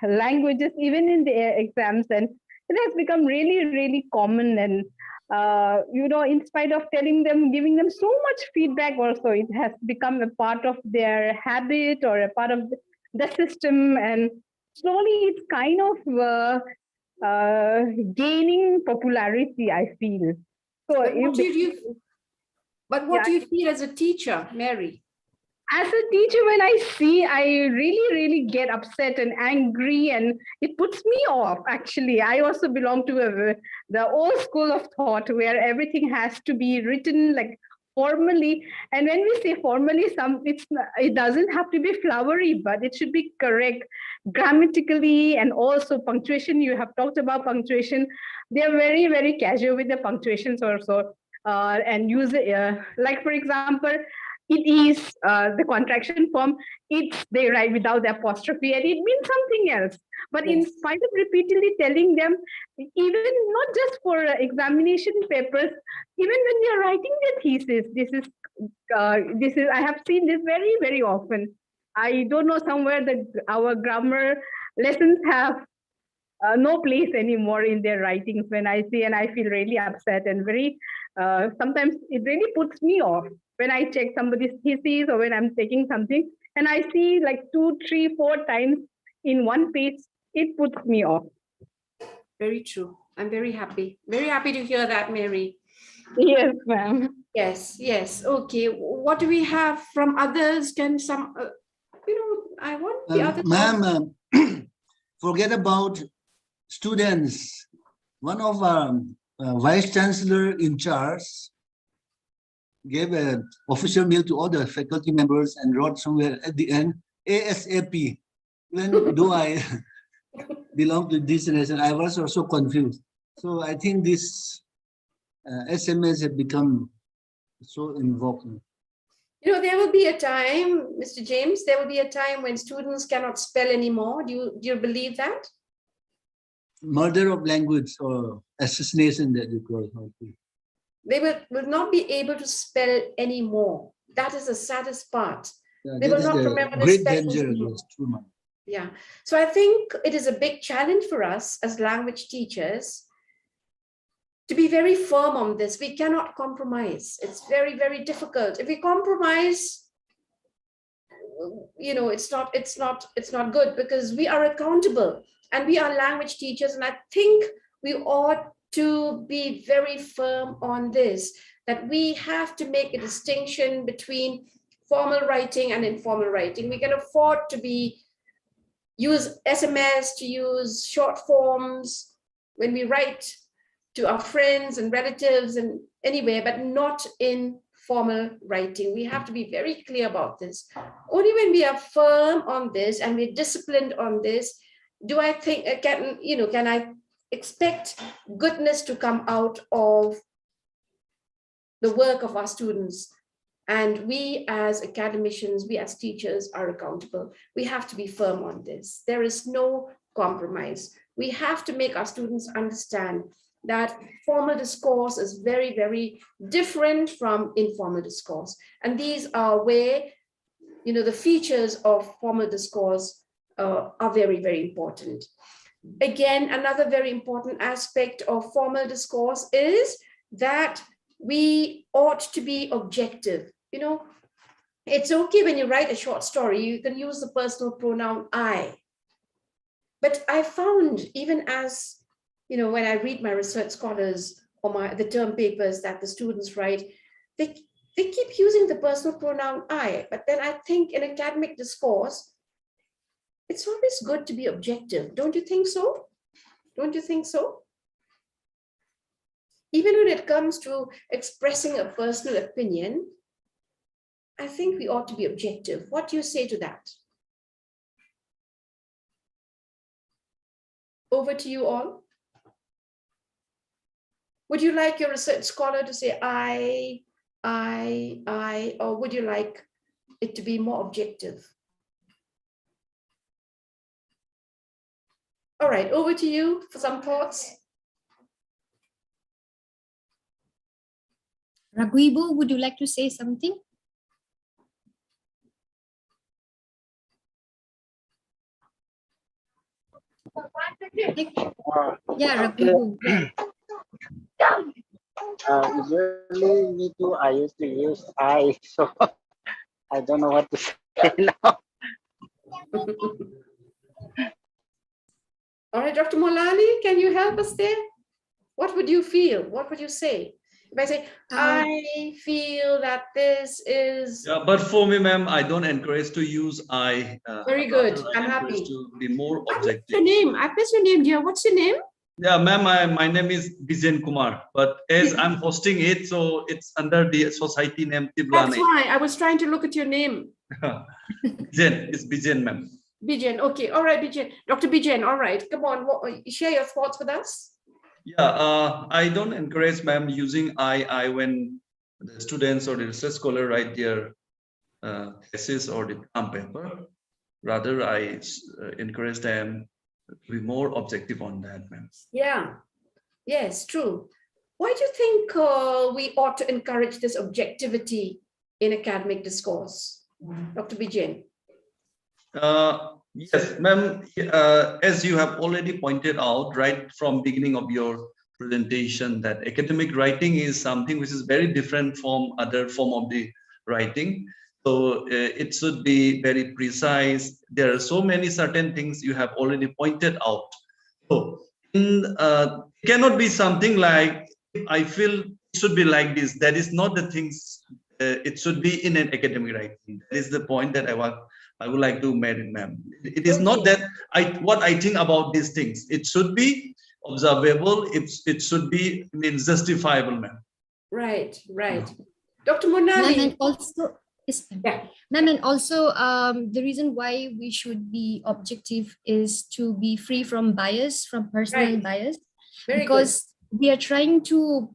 languages, even in the exams. And it has become really, really common. And, in spite of telling them, giving them so much feedback also, it has become a part of their habit or a part of the system. And slowly it's kind of gaining popularity, I feel. So what do you feel as a teacher, Mary? As a teacher, when I see, I really, really get upset and angry, and it puts me off, actually. I also belong to the old school of thought where everything has to be written like formally. And when we say formally, it doesn't have to be flowery, but it should be correct grammatically, and also punctuation. You have talked about punctuation. They're very, very casual with the punctuations also, and use it, like, for example, it is the contraction form, they write without the apostrophe, and it means something else. But in spite of repeatedly telling them, even not just for examination papers, even when they are writing their thesis, this is I have seen this very, very often. I don't know, somewhere that our grammar lessons have no place anymore in their writings when I see, and I feel really upset and very, sometimes it really puts me off when I check somebody's thesis or when I'm taking something and I see like 2, 3, 4 times in one page, it puts me off. Very true. I'm very happy to hear that, Mary. Yes, ma'am. Yes. Okay. What do we have from others? Can some, I want the others. Ma'am, forget about students. One of our vice chancellor in charge gave an official mail to all the faculty members and wrote somewhere at the end, ASAP. Even though I belong to this generation, I was also confused. So I think this SMS have become so invoked. There will be a time, Mr. James, there will be a time when students cannot spell anymore. Do you believe that? Murder of language or assassination that you call it. They will not be able to spell anymore. That is the saddest part. Yeah, they will not remember the great spellings danger. anymore. Yes, true. Yeah. So I think it is a big challenge for us as language teachers to be very firm on this. We cannot compromise. It's very, very difficult. If we compromise, it's not good, because we are accountable and we are language teachers. And I think we ought to be very firm on this, that we have to make a distinction between formal writing and informal writing. We can afford to use SMS, to use short forms when we write to our friends and relatives and anywhere, but not in formal writing. We have to be very clear about this. Only when we are firm on this and we're disciplined on this, do I think, can I expect goodness to come out of the work of our students? And we as academicians, we as teachers are accountable. We have to be firm on this. There is no compromise. We have to make our students understand that formal discourse is very, very different from informal discourse. And these are where, the features of formal discourse are very, very important. Again, another very important aspect of formal discourse is that we ought to be objective. It's okay when you write a short story, you can use the personal pronoun I. But I found, even as, when I read my research scholars or the term papers that the students write, they keep using the personal pronoun I. But then I think in academic discourse, it's always good to be objective. Don't you think so? Don't you think so? Even when it comes to expressing a personal opinion, I think we ought to be objective. What do you say to that? Over to you all. Would you like your research scholar to say I, or would you like it to be more objective? All right, over to you for some thoughts. Raghuibu, would you like to say something? Yeah, Raghuibu. Usually me too, I used to use I, so I don't know what to say now. All right, Dr. Molani, can you help us there? What would you feel? What would you say? If I say, I feel that this is... Yeah, but for me, ma'am, I don't encourage to use I. Very good, I'm encourage happy. to be more I objective. missed your name. I missed your name, dear. What's your name? Yeah, ma'am, my name is Bijen Kumar, but as I'm hosting it, so it's under the society name Tiblane. That's why I was trying to look at your name. Bijen, it's Bijen, ma'am. Bijen, okay. All right, Bijen. Dr. Bijen, all right. Come on, share your thoughts with us. Yeah, I don't encourage, ma'am, using I when the students or the research scholar write their thesis or the term paper. Rather, I encourage them to be more objective on that, ma'am. Yeah, yes, true. Why do you think we ought to encourage this objectivity in academic discourse? Dr. Bijen. Yes, ma'am, as you have already pointed out right from beginning of your presentation, that academic writing is something which is very different from other form of the writing. So it should be very precise. There are so many certain things you have already pointed out. So it cannot be something like, I feel it should be like this. That is not the things it should be in an academic writing. That is the point that I would like to make, ma'am. It is not that what I think about these things. It should be observable. It should be justifiable, ma'am. Right, right. Dr. Monali. And also, ma'am, and also the reason why we should be objective is to be free from bias, from personal bias, because we are trying to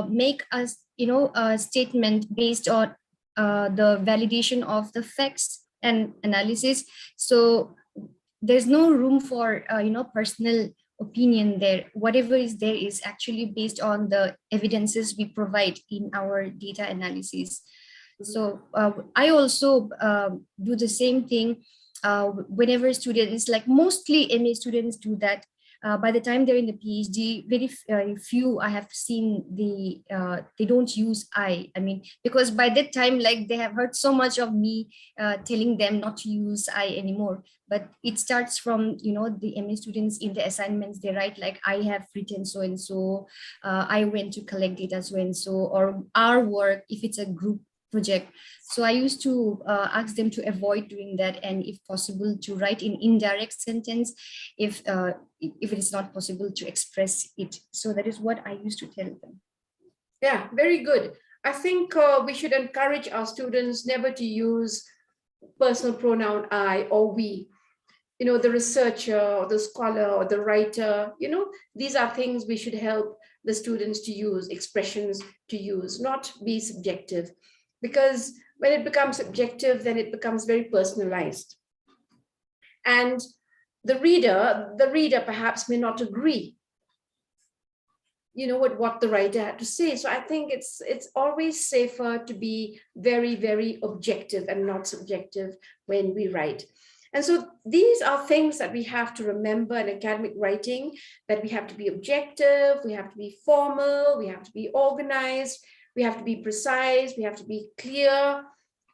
make us, a statement based on the validation of the facts and analysis. So there's no room for personal opinion there. Whatever is there is actually based on the evidences we provide in our data analysis. So I also do the same thing whenever students, like mostly MA students do that. By the time they're in the PhD, very few I have seen they don't use I mean, because by that time, like, they have heard so much of me telling them not to use I anymore. But it starts from, the MA students in the assignments, they write like, I have written so and so, I went to collect data so and so, or our work if it's a group project. So I used to ask them to avoid doing that, and if possible to write in indirect sentence if it is not possible to express it. So that is what I used to tell them. Yeah, very good. I think we should encourage our students never to use personal pronoun I or we. the researcher or the scholar or the writer, these are things we should help the students to use, expressions to use, not be subjective. Because when it becomes subjective, then it becomes very personalized. And the reader perhaps may not agree, with what the writer had to say. So I think it's always safer to be very, very objective and not subjective when we write. And so these are things that we have to remember in academic writing, that we have to be objective, we have to be formal, we have to be organized, we have to be precise, we have to be clear.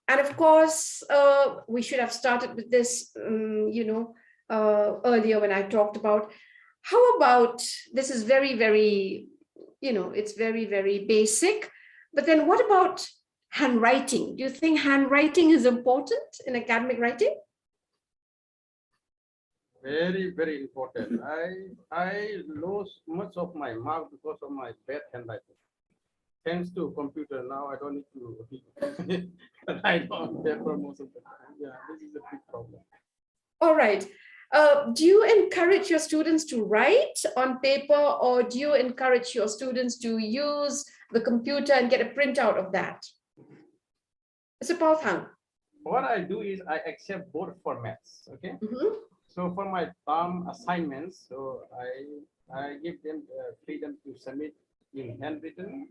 And of course, we should have started with this, earlier when I talked about, how about, this is very, very, it's very, very basic, but then what about handwriting? Do you think handwriting is important in academic writing? Very, very important. I lost much of my mark because of my bad handwriting. Thanks to computer, now I don't need to write on paper most of the time. Yeah, this is a big problem. All right. Do you encourage your students to write on paper, or do you encourage your students to use the computer and get a printout of that? Mr. Paul Thang. What I do is I accept both formats. Okay. So for my term assignments, so I give them the freedom to submit in handwritten,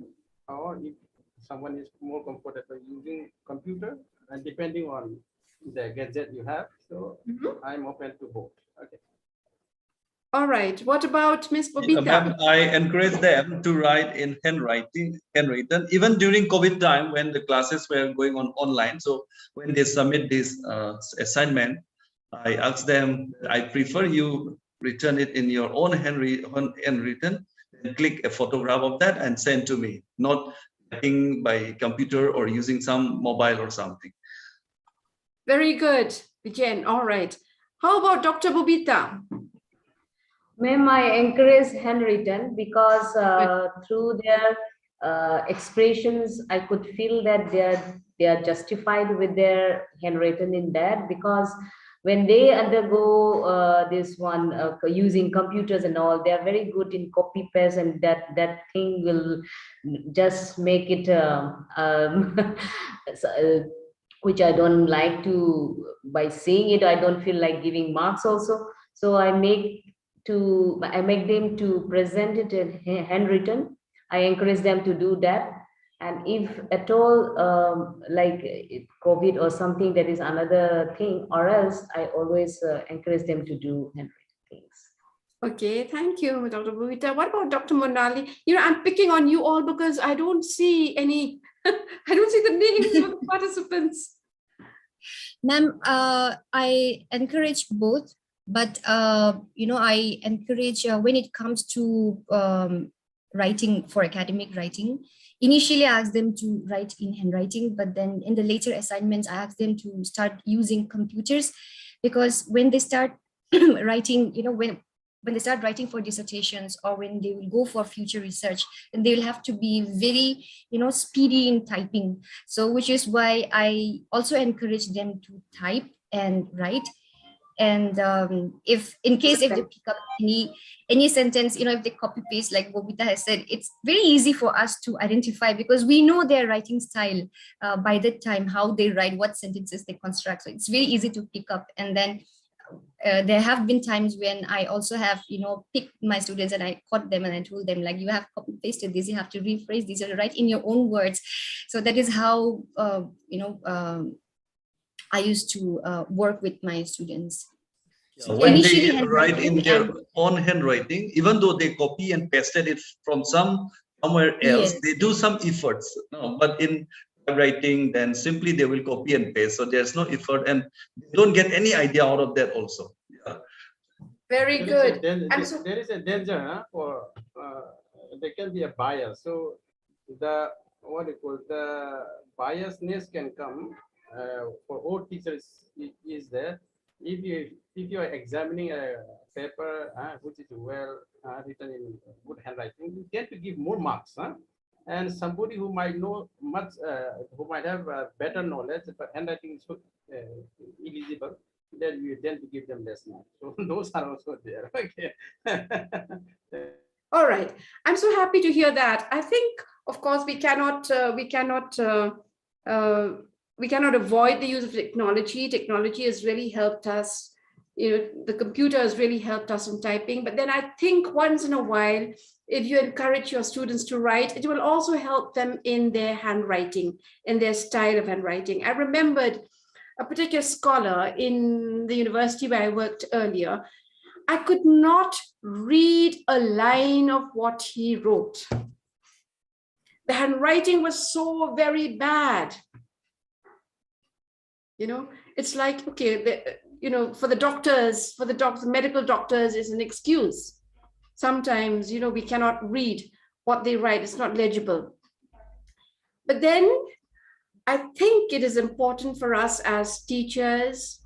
or if someone is more comfortable using computer, and depending on the gadget you have, so I'm open to both. Okay. All right. What about Ms. Bobita? I encourage them to write in handwritten, even during COVID time when the classes were going on online. So when they submit this assignment, I ask them, I prefer you return it in your own handwritten, and click a photograph of that and send to me, not writing by computer or using some mobile or something. Very good, Vijen. All right. How about Dr. Bobita? Ma'am, I encourage handwritten because through their expressions, I could feel that they are justified with their handwritten in that, because when they undergo this one using computers and all, they are very good in copy paste, and that thing will just make it which I don't like to, by saying it, I don't feel like giving marks also. So I make them to present it in handwritten. I encourage them to do that. And if at all, like COVID or something, that is another thing, or else I always encourage them to do handwritten things. Okay, thank you, Dr. Bobita. What about Dr. Monali? I'm picking on you all because I don't see any, I don't see the names of the participants. Ma'am, I encourage both, but I encourage when it comes to writing for academic writing. Initially, I asked them to write in handwriting, but then in the later assignments, I asked them to start using computers, because when they start writing, when they start writing for dissertations, or when they will go for future research, then they will have to be very, speedy in typing. So which is why I also encourage them to type and write. And if in case if they pick up any sentence, if they copy paste, like Bobita has said, it's very easy for us to identify, because we know their writing style by that time, how they write, what sentences they construct. So it's very easy to pick up. And then there have been times when I also have, picked my students and I caught them and I told them, like, you have copy pasted this, you have to rephrase this, or write in your own words. So that is how, I used to work with my students. So when they write in their own handwriting, even though they copy and pasted it from somewhere else, they do some efforts. No, but in writing, then simply they will copy and paste. So there's no effort, and they don't get any idea out of that also. Yeah. Very good. There is a danger for there can be a bias. So the biasness can come for all teachers is there. If you are examining a paper which is well written in good handwriting, you tend to give more marks. And somebody who might know much, who might have better knowledge, but handwriting is so illegible, then we tend to give them less marks. So those are also there. Okay. All right. I'm so happy to hear that. I think, of course, we cannot avoid the use of technology. Technology has really helped us. The computer has really helped us in typing. But then I think once in a while, if you encourage your students to write, it will also help them in their handwriting, in their style of handwriting. I remembered a particular scholar in the university where I worked earlier. I could not read a line of what he wrote. The handwriting was so very bad. It's like, okay, for the medical doctors is an excuse. Sometimes, we cannot read what they write. It's not legible. But then I think it is important for us as teachers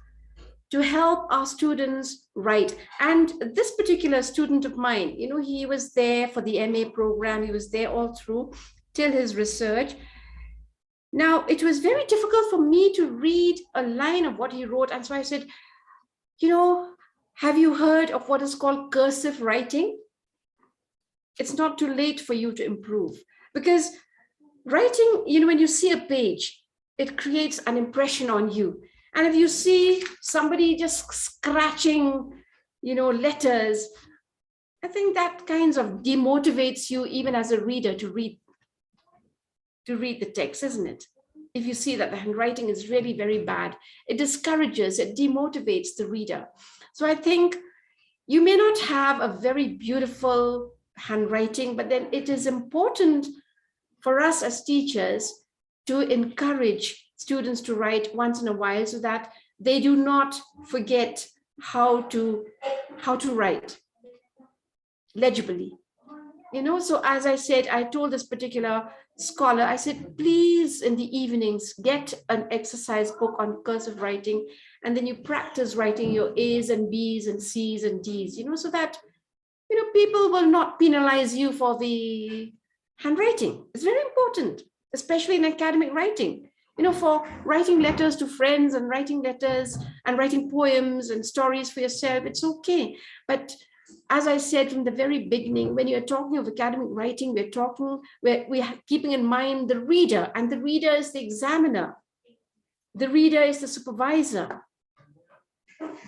to help our students write. And this particular student of mine, he was there for the MA program. He was there all through till his research. Now, it was very difficult for me to read a line of what he wrote. And so I said, have you heard of what is called cursive writing? It's not too late for you to improve, because writing, when you see a page, it creates an impression on you. And if you see somebody just scratching, letters, I think that kind of demotivates you even as a reader to read the text, isn't it? If you see that the handwriting is really very bad, it discourages, it demotivates the reader. So I think you may not have a very beautiful handwriting, but then it is important for us as teachers to encourage students to write once in a while so that they do not forget how to write legibly. So as I said, I told this particular scholar, I said, please, in the evenings, get an exercise book on cursive writing, and then you practice writing your A's and B's and C's and D's, so that, people will not penalize you for the handwriting. It's very important, especially in academic writing, for writing letters to friends and writing letters and writing poems and stories for yourself. It's okay. But as I said from the very beginning, when you're talking of academic writing, we're keeping in mind the reader, and the reader is the examiner. The reader is the supervisor.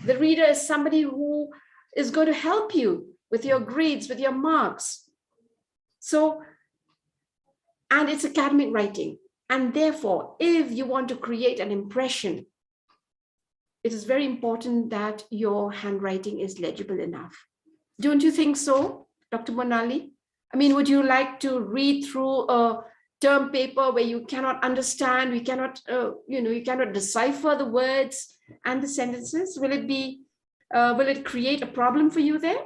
The reader is somebody who is going to help you with your grades, with your marks. So, and it's academic writing. And therefore, if you want to create an impression, it is very important that your handwriting is legible enough. Don't you think so, Dr. Monali? I mean, would you like to read through a term paper where you cannot understand, you cannot decipher the words and the sentences? Will it create a problem for you there?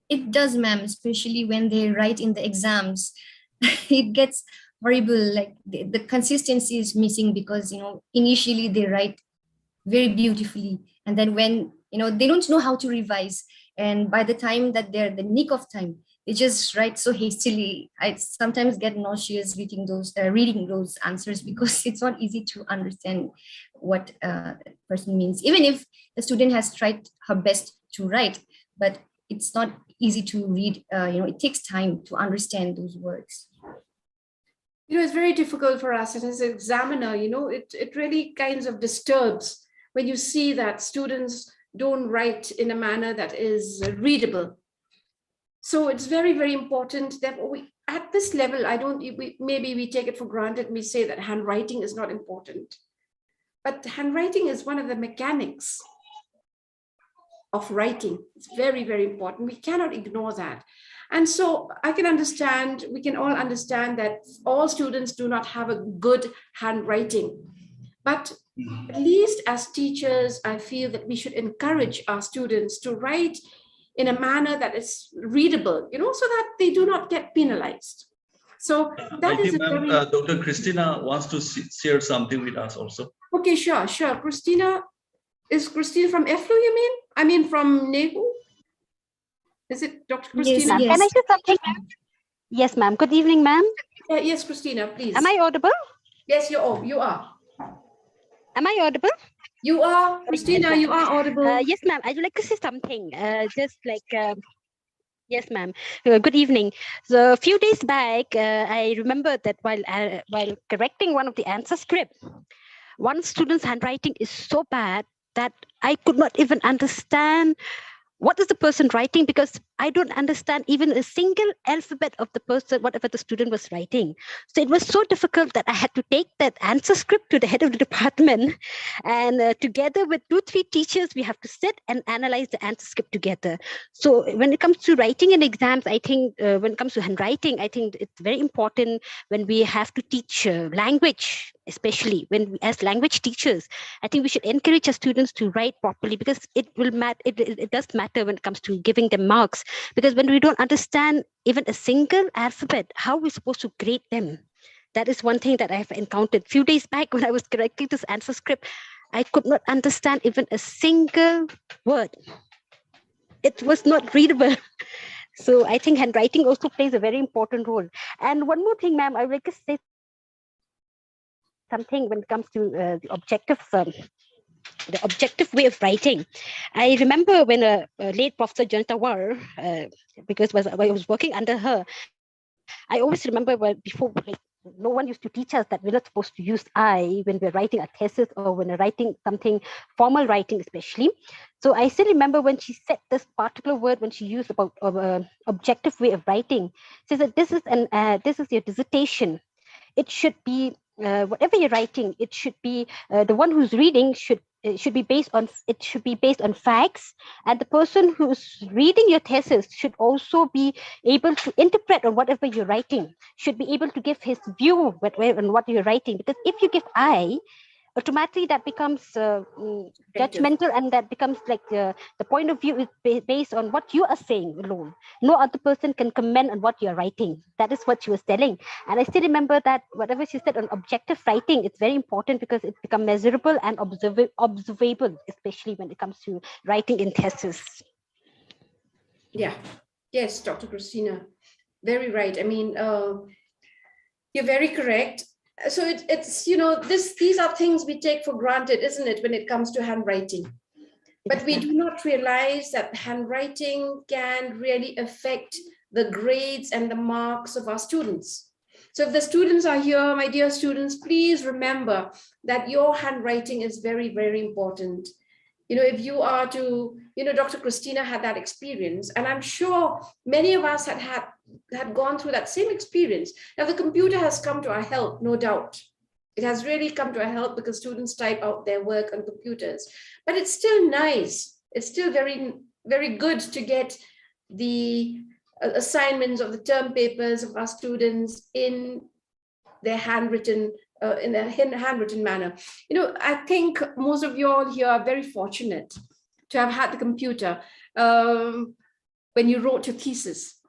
It does, ma'am, especially when they write in the exams. It gets horrible, like the consistency is missing, because, initially they write very beautifully. And then when, they don't know how to revise. And by the time that they're the nick of time, they just write so hastily. I sometimes get nauseous reading those answers, because it's not easy to understand what a person means. Even if the student has tried her best to write, but it's not easy to read. It takes time to understand those words. It's very difficult for us. And as an examiner, it really kind of disturbs when you see that students don't write in a manner that is readable. So it's very, very important that at this level, maybe we take it for granted. We say that handwriting is not important, but handwriting is one of the mechanics of writing. It's very, very important. We cannot ignore that. And so we can all understand that all students do not have a good handwriting, but at least as teachers, I feel that we should encourage our students to write in a manner that is readable, so that they do not get penalized. So that is Dr. Christina wants to share something with us also. Okay, sure. Christina, is Christina from EFLU, you mean? I mean from NEHU? Is it Dr. Christina? Yes. Can I say something, ma'am? Yes, ma'am. Good evening, ma'am. Yes, Christina, please. Am I audible? Yes, you are. Am I audible? You are, Christina, you are audible. Yes, ma'am. I would like to say something. Yes, ma'am. Good evening. So a few days back, I remember that while correcting one of the answer script, one student's handwriting is so bad that I could not even understand what is the person writing, because I don't understand even a single alphabet of the person, whatever the student was writing. So it was so difficult that I had to take that answer script to the head of the department, and together with 2-3 teachers, we have to sit and analyze the answer script together. So when it comes to writing in exams, I think when it comes to handwriting, I think it's very important when we have to teach language, especially when as language teachers, I think we should encourage our students to write properly, because it will matter. It does matter when it comes to giving them marks, because when we don't understand even a single alphabet, how are we supposed to grade them? That is one thing that I have encountered. Few days back when I was correcting this answer script, I could not understand even a single word. It was not readable. So I think handwriting also plays a very important role. And one more thing, ma'am, I would like to say something when it comes to the objective way of writing. I remember when a late Professor Janita War, because I was working under her, I always remember before, no one used to teach us that we're not supposed to use I when we're writing a thesis or when we're writing something, formal writing especially. So I still remember when she said this particular word, when she used about objective way of writing. She said, this is your dissertation. It should be whatever you're writing, it should be the one who's reading should be based on facts, and the person who's reading your thesis should also be able to interpret on whatever you're writing, should be able to give his view on what you're writing. Because if you give I, automatically that becomes judgmental, and that becomes like the point of view is based on what you are saying alone. No other person can comment on what you're writing. That is what she was telling. And I still remember that whatever she said on objective writing, it's very important because it becomes measurable and observable, especially when it comes to writing in thesis. Yeah, yes, Dr. Christina, very right. I mean, you're very correct. So it's these are things we take for granted, isn't it, when it comes to handwriting? But we do not realize that handwriting can really affect the grades and the marks of our students. So if the students are here, my dear students, please remember that your handwriting is very, very important. If you are to, Dr. Christina had that experience, and I'm sure many of us had gone through that same experience. Now, the computer has come to our help, no doubt. It has really come to our help because students type out their work on computers, but it's still nice. It's still very, very good to get the assignments of the term papers of our students in their handwritten manner. I think most of you all here are very fortunate to have had the computer when you wrote your thesis.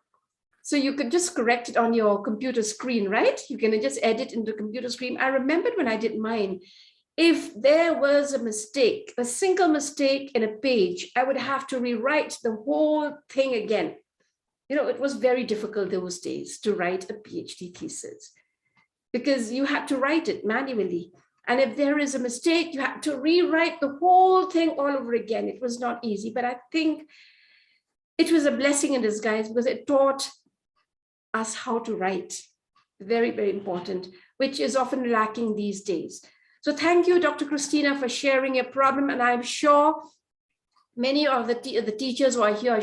So you could just correct it on your computer screen, right? You can just edit into the computer screen. I remembered when I did mine, if there was a mistake, a single mistake in a page, I would have to rewrite the whole thing again. It was very difficult those days to write a PhD thesis, because you had to write it manually. And if there is a mistake, you had to rewrite the whole thing all over again. It was not easy, but I think it was a blessing in disguise because it taught us how to write. Very, very important, which is often lacking these days. So thank you, Dr. Christina, for sharing your problem. And I'm sure many of the teachers who are here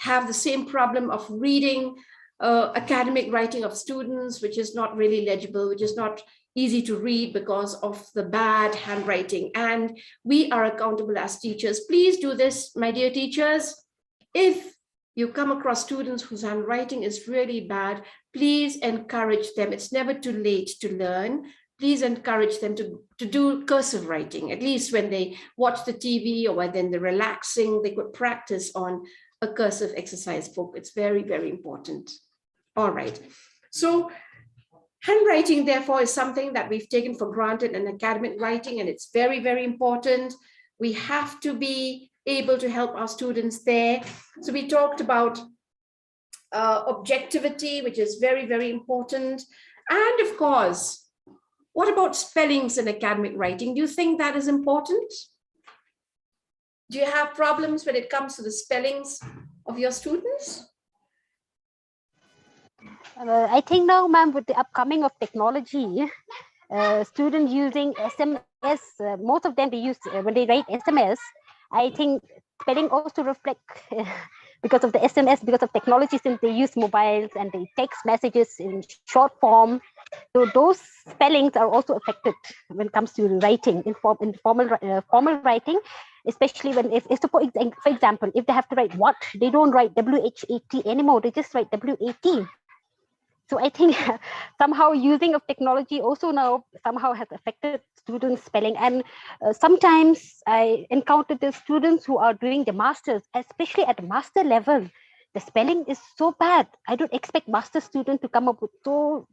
have the same problem of reading academic writing of students, which is not really legible, which is not easy to read because of the bad handwriting. And we are accountable as teachers. Please do this, my dear teachers. If you come across students whose handwriting is really bad, please encourage them. It's never too late to learn. Please encourage them to do cursive writing, at least when they watch the TV or when they're relaxing, they could practice on a cursive exercise book. It's very, very important. All right. So handwriting, therefore, is something that we've taken for granted in academic writing, and it's very, very important. We have to be able to help our students there. So we talked about objectivity, which is very, very important. And of course, what about spellings in academic writing? Do you think that is important? Do you have problems when it comes to the spellings of your students? I think now, ma'am, with the upcoming of technology, students using SMS, most of them they use when they write SMS. I think spelling also reflect because of the SMS, because of technology, since they use mobiles and they text messages in short form. So those spellings are also affected when it comes to writing, formal writing, especially when if for example, if they have to write what, they don't write WHAT anymore, they just write WAT. So I think somehow using of technology also now somehow has affected students' spelling. And sometimes I encountered the students who are doing the masters, especially at master level. The spelling is so bad. I don't expect master students to come up with so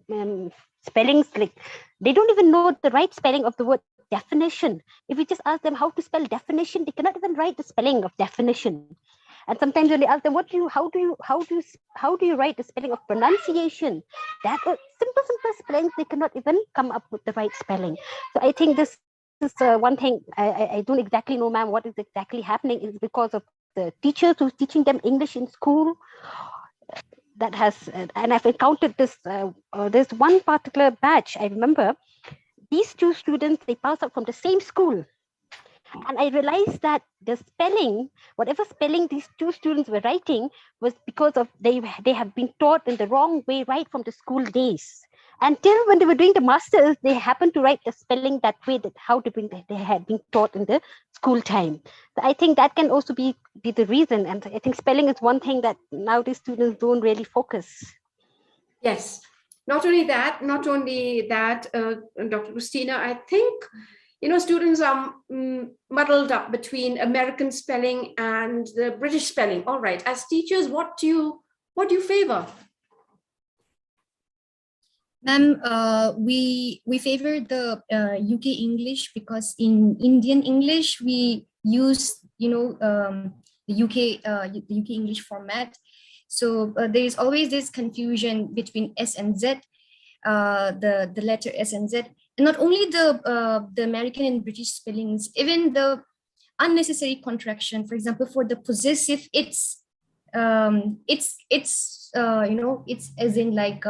spellings like they don't even know the right spelling of the word definition. If we just ask them how to spell definition, they cannot even write the spelling of definition. And sometimes when they ask them, how do you write the spelling of pronunciation? That simple spellings, they cannot even come up with the right spelling. So I think this is one thing I don't exactly know, ma'am, what is exactly happening is because of the teachers who's teaching them English in school. That has, and I've encountered this. There's one particular batch I remember. These two students, they passed out from the same school. And I realized that the spelling, whatever spelling these two students were writing, was because of they have been taught in the wrong way right from the school days. Until when they were doing the masters, they happened to write the spelling that way, that how they had been taught in the school time. So I think that can also be the reason. And I think spelling is one thing that nowadays students don't really focus. Yes. Not only that, Dr. Christina, I think students are muddled up between American spelling and the British spelling. All right, as teachers, what do you favor? Ma'am, we favor the UK English because in Indian English we use the UK English format. So there is always this confusion between S and Z, the letter S and Z. And not only the American and British spellings, even the unnecessary contraction. For example, for the possessive, it's it's as in like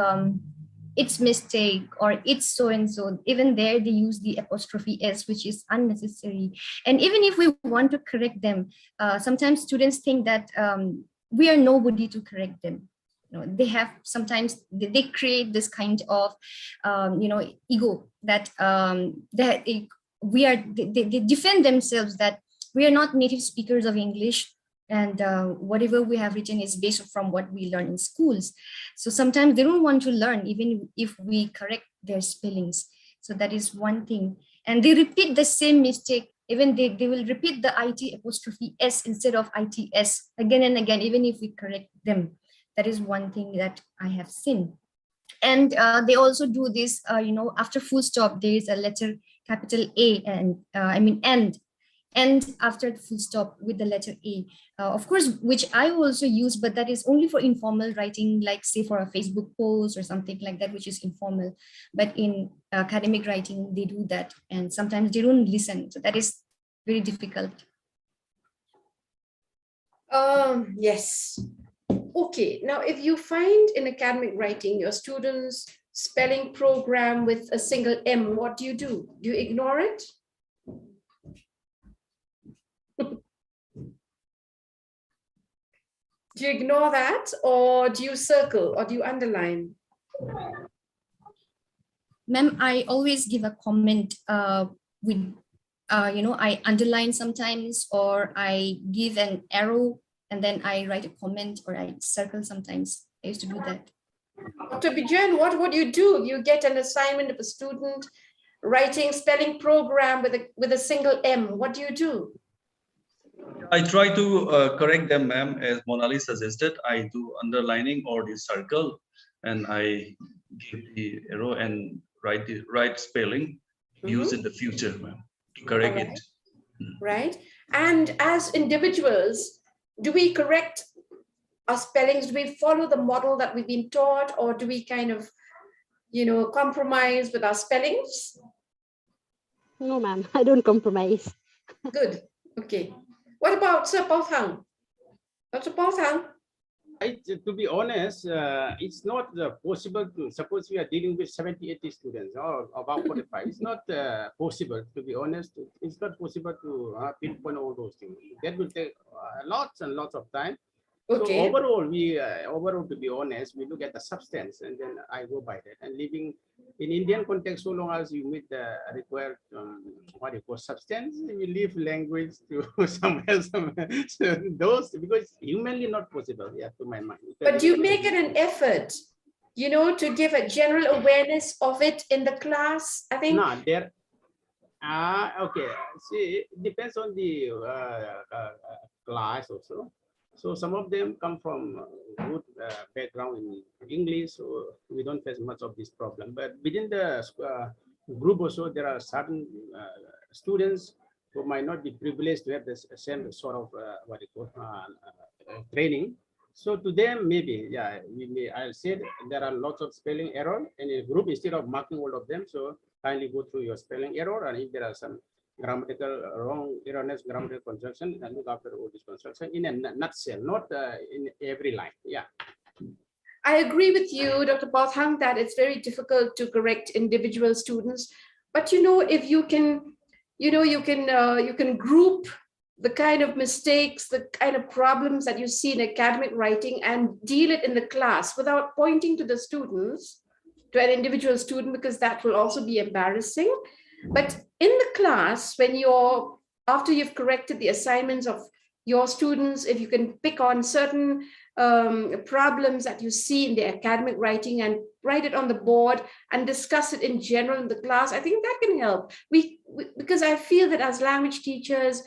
it's mistake or it's so and so. Even there they use the apostrophe S, which is unnecessary. And even if we want to correct them, sometimes students think that we are nobody to correct them. They have sometimes they create this kind of ego that they defend themselves that we are not native speakers of English, and whatever we have written is based from what we learn in schools. So sometimes they don't want to learn even if we correct their spellings. So that is one thing. And they repeat the same mistake. Even they will repeat the IT apostrophe S instead of ITS again and again, even if we correct them. That is one thing that I have seen. And they also do this, after full stop, there is a letter capital A and and after the full stop with the letter A, of course, which I also use, but that is only for informal writing, like say for a Facebook post or something like that, which is informal. But in academic writing, they do that. And sometimes they don't listen. So that is very difficult. Yes. Okay, now if you find in academic writing your students spelling program with a single M, what do? Do you ignore it? Do you ignore that, or do you circle, or do you underline? Ma'am, I always give a comment with, I underline sometimes, or I give an arrow and then I write a comment, or I circle sometimes. I used to do that. Dr. Bijan, what would you do if you get an assignment of a student writing spelling program with a single M? What do you do? I try to correct them, ma'am, as Monali suggested. I do underlining or the circle, and I give the arrow and write the right spelling, use in the future, ma'am, to correct it. Right. And as individuals, do we correct our spellings? Do we follow the model that we've been taught, or do we kind of, compromise with our spellings? No, ma'am, I don't compromise. Good. Okay. What about Sir Paul Thang? Dr. Paul Thang? To be honest, it's not possible to, suppose we are dealing with 70, 80 students or about 45. It's not possible, to be honest. It's not possible to pinpoint all those things. That will take lots and lots of time. Okay. So overall, to be honest, we look at the substance and then I go by that. And living in Indian context, so long as you meet the required what you call substance, you leave language to somewhere. So those, because it's humanly not possible, yeah, to my mind. But you make it an effort, you know, to give a general awareness of it in the class. I think. No, there. Okay. See, it depends on the class also. So some of them come from good background in English, so we don't face much of this problem. But within the group also, there are certain students who might not be privileged to have the same sort of what you call training. So to them, maybe, yeah, I'll say there are lots of spelling error in a group. Instead of marking all of them, so kindly go through your spelling error, and if there are some grammatical wrong, erroneous grammatical construction, and look after all this construction in a nutshell, not in every line. Yeah. I agree with you, Dr. Bothang, that it's very difficult to correct individual students. But you know, if you can, you know, you can group the kind of mistakes, the kind of problems that you see in academic writing and deal it in the class without pointing to the students, to an individual student, because that will also be embarrassing. But in the class, when after you've corrected the assignments of your students, if you can pick on certain problems that you see in the academic writing and write it on the board and discuss it in general in the class, I think that can help. Because I feel that as language teachers,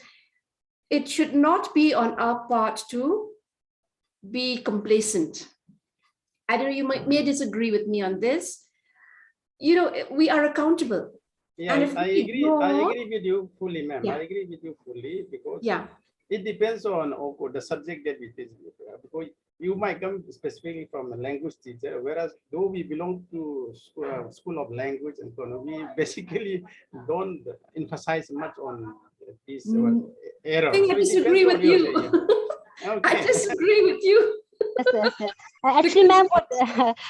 it should not be on our part to be complacent. I don't know, you may disagree with me on this. You know, we are accountable. Yeah, I agree with you fully, ma'am. Yeah. I agree with you fully, because yeah, it depends on the subject that it is. Because you might come specifically from a language teacher, whereas though we belong to school of language and we basically don't emphasize much on this error. I think I disagree with you. Okay. I disagree with you. Yes. Actually, ma'am,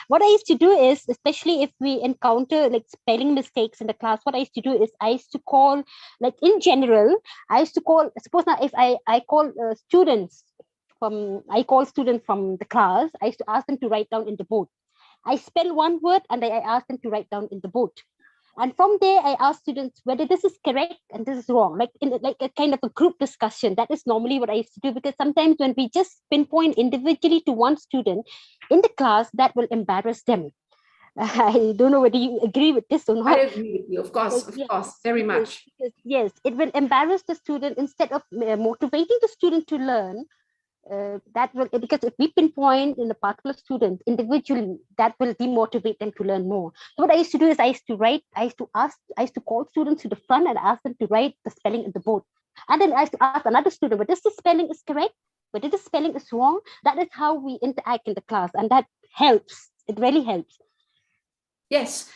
what I used to do is, especially if we encounter like spelling mistakes in the class, what I used to do is I used to call, like in general, I used to call, suppose now if I call students from the class, I used to ask them to write down in the board. I spell one word and I ask them to write down in the board. And from there, I ask students whether this is correct and this is wrong, like in like a kind of a group discussion. That is normally what I used to do, because sometimes when we just pinpoint individually to one student in the class, that will embarrass them. I don't know whether you agree with this or not. I agree with you, of course, very much. Yes, it will embarrass the student instead of motivating the student to learn. That will, because if we pinpoint in a particular student individually, that will demotivate them to learn more. So what I used to do is I used to call students to the front and ask them to write the spelling in the board. And then I used to ask another student, whether the spelling is correct, whether the spelling is wrong. That is how we interact in the class, and that helps. It really helps. Yes.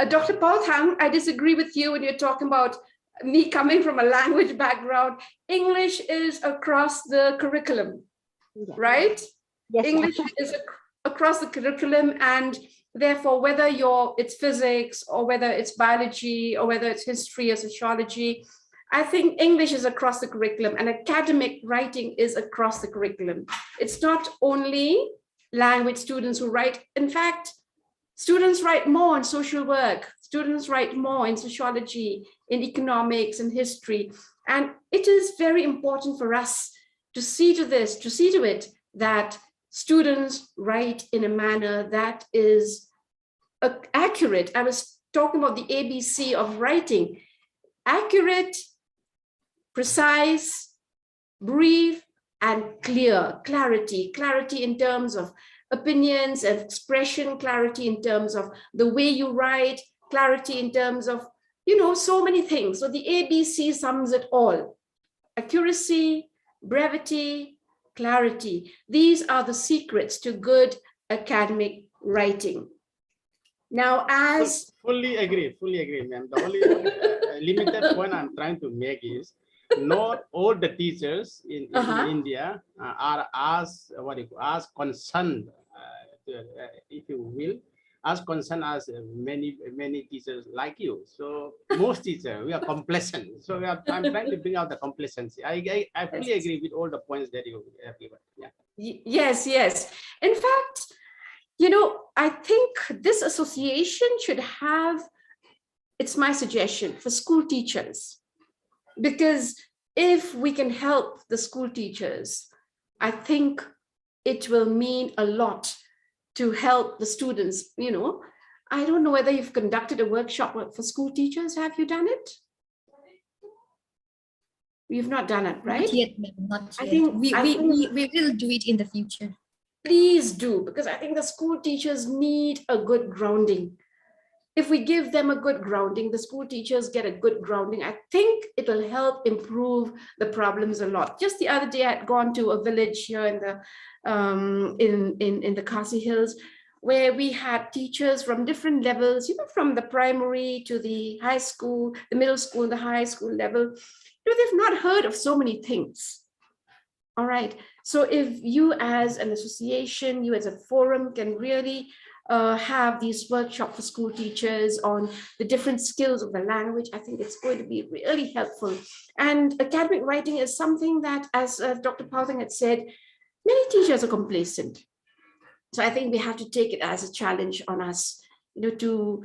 Dr. Paul Thang, I disagree with you when you're talking about me coming from a language background. English is across the curriculum. Yes. Right? Yes. English is across the curriculum, and therefore, whether it's physics or whether it's biology or whether it's history or sociology, I think English is across the curriculum, and academic writing is across the curriculum. It's not only language students who write. In fact, students write more in social work, students write more in sociology, in economics and history. And it is very important for us to see to it that students write in a manner that is accurate. I was talking about the ABC of writing: accurate, precise, brief, and clear. Clarity in terms of opinions and expression, clarity in terms of the way you write, clarity in terms of, so many things. So the ABC sums it all: accuracy, brevity, clarity. These are the secrets to good academic writing. Now, as fully agree, ma'am. The only limited point I'm trying to make is not all the teachers in India are as as concerned, if you will, as concerned as many teachers like you. So most teachers, we are complacent. So I'm trying to bring out the complacency. I fully agree with all the points that you have given. Yeah. Yes, yes. In fact, I think this association should have, it's my suggestion for school teachers, because if we can help the school teachers, I think it will mean a lot to help the students. I don't know whether you've conducted a workshop for school teachers. Have you done it? You've not done it, right? Not yet, ma'am, not yet. I think we will do it in the future. Please do, because I think the school teachers need a good grounding. If we give them a good grounding, the school teachers get a good grounding, I think it will help improve the problems a lot. Just the other day, I had gone to a village here in the Khasi Hills, where we had teachers from different levels, from the primary to the high school, the middle school, the high school level. They've not heard of so many things. All right. So if you as an association, you as a forum can really have these workshops for school teachers on the different skills of the language, I think it's going to be really helpful. And academic writing is something that, as Dr. Pauting had said, many teachers are complacent. So I think we have to take it as a challenge on us, to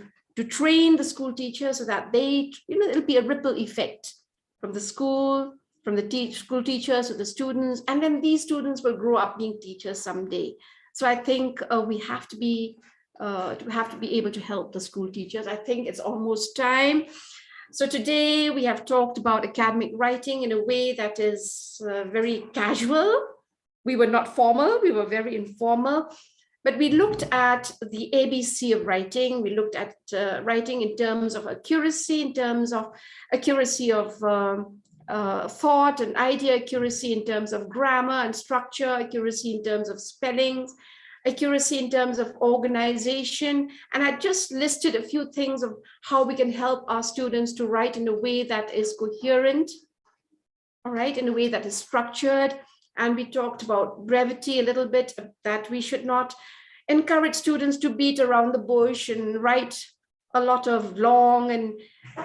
train the school teachers so that they, it'll be a ripple effect from the school, from the school teachers to the students, and then these students will grow up being teachers someday. So I think we have to be able to help the school teachers. I think it's almost time. So today we have talked about academic writing in a way that is very casual. We were not formal, we were very informal, but we looked at the ABC of writing. We looked at writing in terms of accuracy, in terms of accuracy of thought and idea, accuracy in terms of grammar and structure, accuracy in terms of spellings, accuracy in terms of organization. And I just listed a few things of how we can help our students to write in a way that is coherent, all right, in a way that is structured. And we talked about brevity a little bit, that we should not encourage students to beat around the bush and write a lot of long and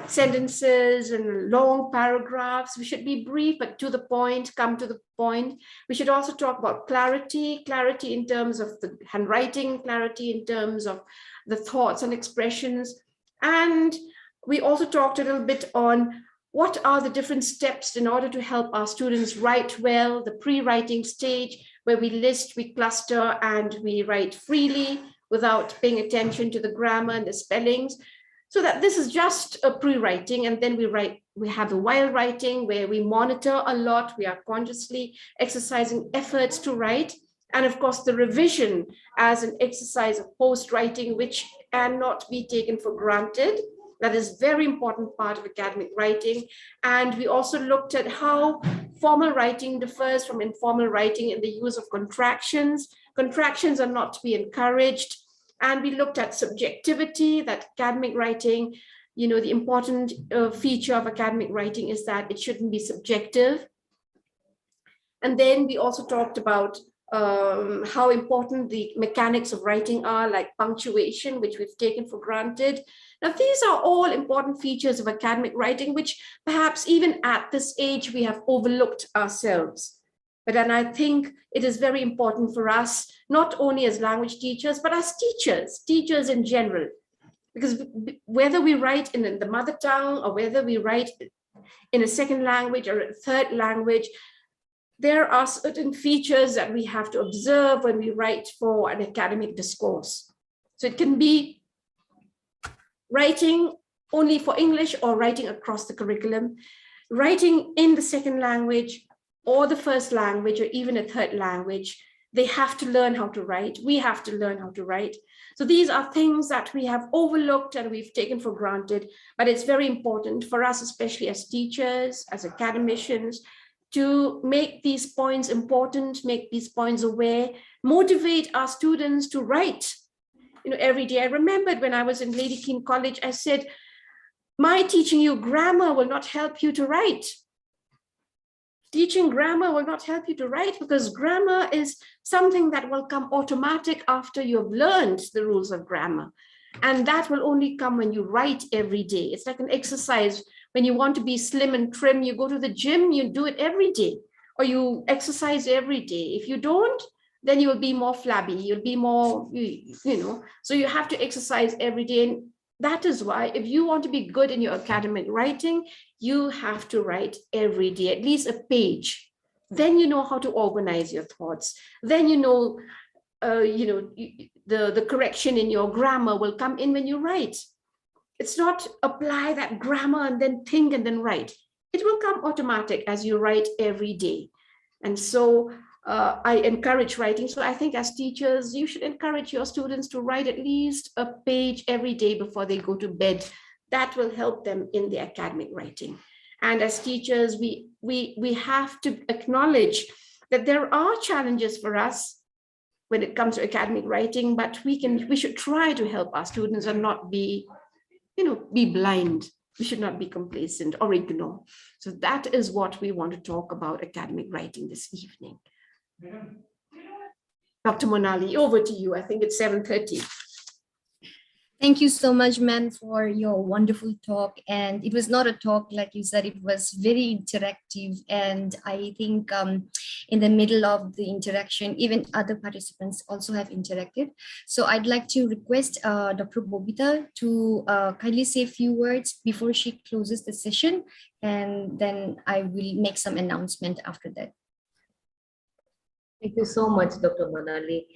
sentences and long paragraphs. We should be brief, but to the point, come to the point. We should also talk about clarity in terms of the handwriting, clarity in terms of the thoughts and expressions. And we also talked a little bit on what are the different steps in order to help our students write well, the pre-writing stage, where we list, we cluster, and we write freely without paying attention to the grammar and the spellings. So that this is just a pre-writing, and then we have the while writing, where we monitor a lot, we are consciously exercising efforts to write. And of course, the revision as an exercise of post-writing, which cannot be taken for granted. That is very important part of academic writing. And we also looked at how formal writing differs from informal writing in the use of contractions. Contractions are not to be encouraged. And we looked at subjectivity, that academic writing, the important feature of academic writing is that it shouldn't be subjective. And then we also talked about how important the mechanics of writing are, like punctuation, which we've taken for granted. Now, these are all important features of academic writing, which perhaps even at this age, we have overlooked ourselves. But then I think it is very important for us, not only as language teachers, but as teachers in general. Because whether we write in the mother tongue or whether we write in a second language or a third language, there are certain features that we have to observe when we write for an academic discourse. So it can be writing only for English or writing across the curriculum, writing in the second language or the first language or even a third language. They have to learn how to write. We have to learn how to write. So these are things that we have overlooked and we've taken for granted, but it's very important for us, especially as teachers, as academicians, to make these points important, make these points aware, motivate our students to write. Every day. I remembered when I was in Lady King College, I said, my teaching you grammar will not help you to write. Teaching grammar will not help you to write, because grammar is something that will come automatic after you've learned the rules of grammar. And that will only come when you write every day. It's like an exercise. When you want to be slim and trim, you go to the gym, you do it every day, or you exercise every day. If you don't, then you will be more flabby. You'll be more, so you have to exercise every day. And that is why if you want to be good in your academic writing, you have to write every day, at least a page. Then you know how to organize your thoughts. Then the correction in your grammar will come in when you write. It's not apply that grammar and then think and then write. It will come automatic as you write every day. And so I encourage writing. So I think as teachers, you should encourage your students to write at least a page every day before they go to bed. That will help them in the academic writing. And as teachers, we have to acknowledge that there are challenges for us when it comes to academic writing, but we should try to help our students and not be blind. We should not be complacent or ignore. So that is what we want to talk about academic writing this evening. Dr. Monali, over to you. I think it's 7:30. Thank you so much, ma'am, for your wonderful talk. And it was not a talk, like you said, it was very interactive. And I think in the middle of the interaction, even other participants also have interacted. So I'd like to request Dr. Bobita to kindly say a few words before she closes the session. And then I will make some announcement after that. Thank you so much, Dr. Monali.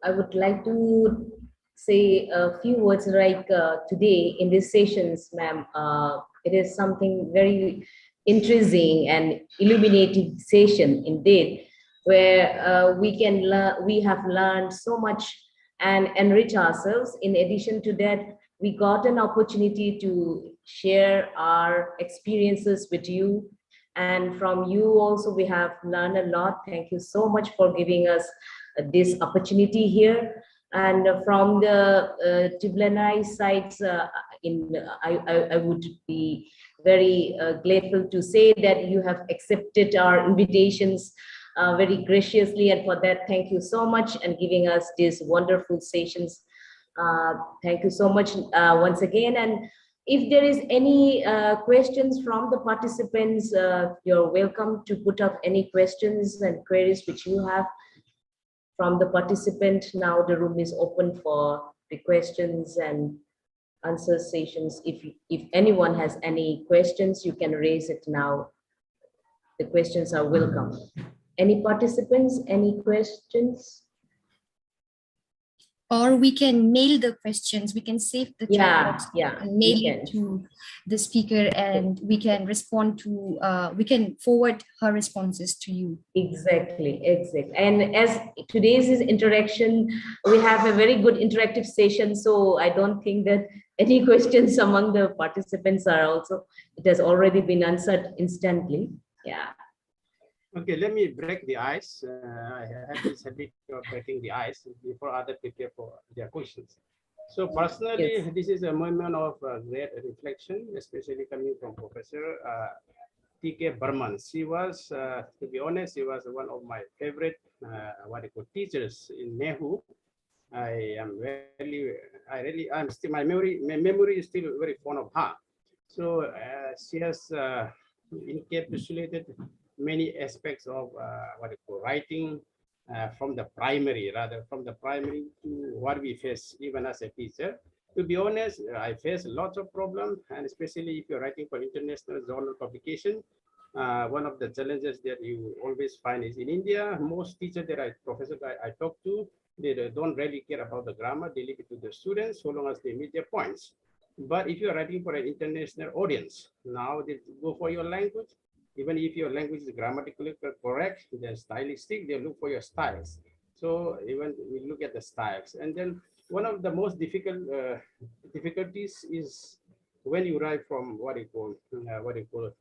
I would like to say a few words like today in these sessions, ma'am. It is something very interesting and illuminating session indeed, where we have learned so much and enrich ourselves. In addition to that, we got an opportunity to share our experiences with you. And from you also, we have learned a lot. Thank you so much for giving us this opportunity here. And from the Tibeto-Burman sites, I would be very grateful to say that you have accepted our invitations very graciously, and for that, thank you so much, and giving us these wonderful sessions. Thank you so much once again. And if there is any questions from the participants, you're welcome to put up any questions and queries which you have from the participant. Now the room is open for the questions and answer sessions. If anyone has any questions, you can raise it now. The questions are welcome. Any participants, any questions? Or we can mail the questions. We can save the chat box and mail it to the speaker, and we can respond to, we can forward her responses to you. Exactly. And as today's interaction, we have a very good interactive session. So I don't think that any questions among the participants are also, it has already been answered instantly. Yeah. Okay, let me break the ice. I have this habit of breaking the ice before others prepare for their questions. So personally, this is a moment of great reflection, especially coming from Professor Tibeto-Burman. She was, to be honest, she was one of my favorite teachers in Nehu. My memory is still very fond of her. So she has encapsulated many aspects of writing from the primary to what we face even as a teacher. To be honest, I face lots of problems, and especially if you're writing for international journal publication, one of the challenges that you always find is in India, most teachers professors I talk to, they don't really care about the grammar. They leave it to the students so long as they meet their points. But if you're writing for an international audience, now they go for your language. Even if your language is grammatically correct, then stylistic, they look for your styles. So even we look at the styles. And then one of the most difficulties is when you write from what you call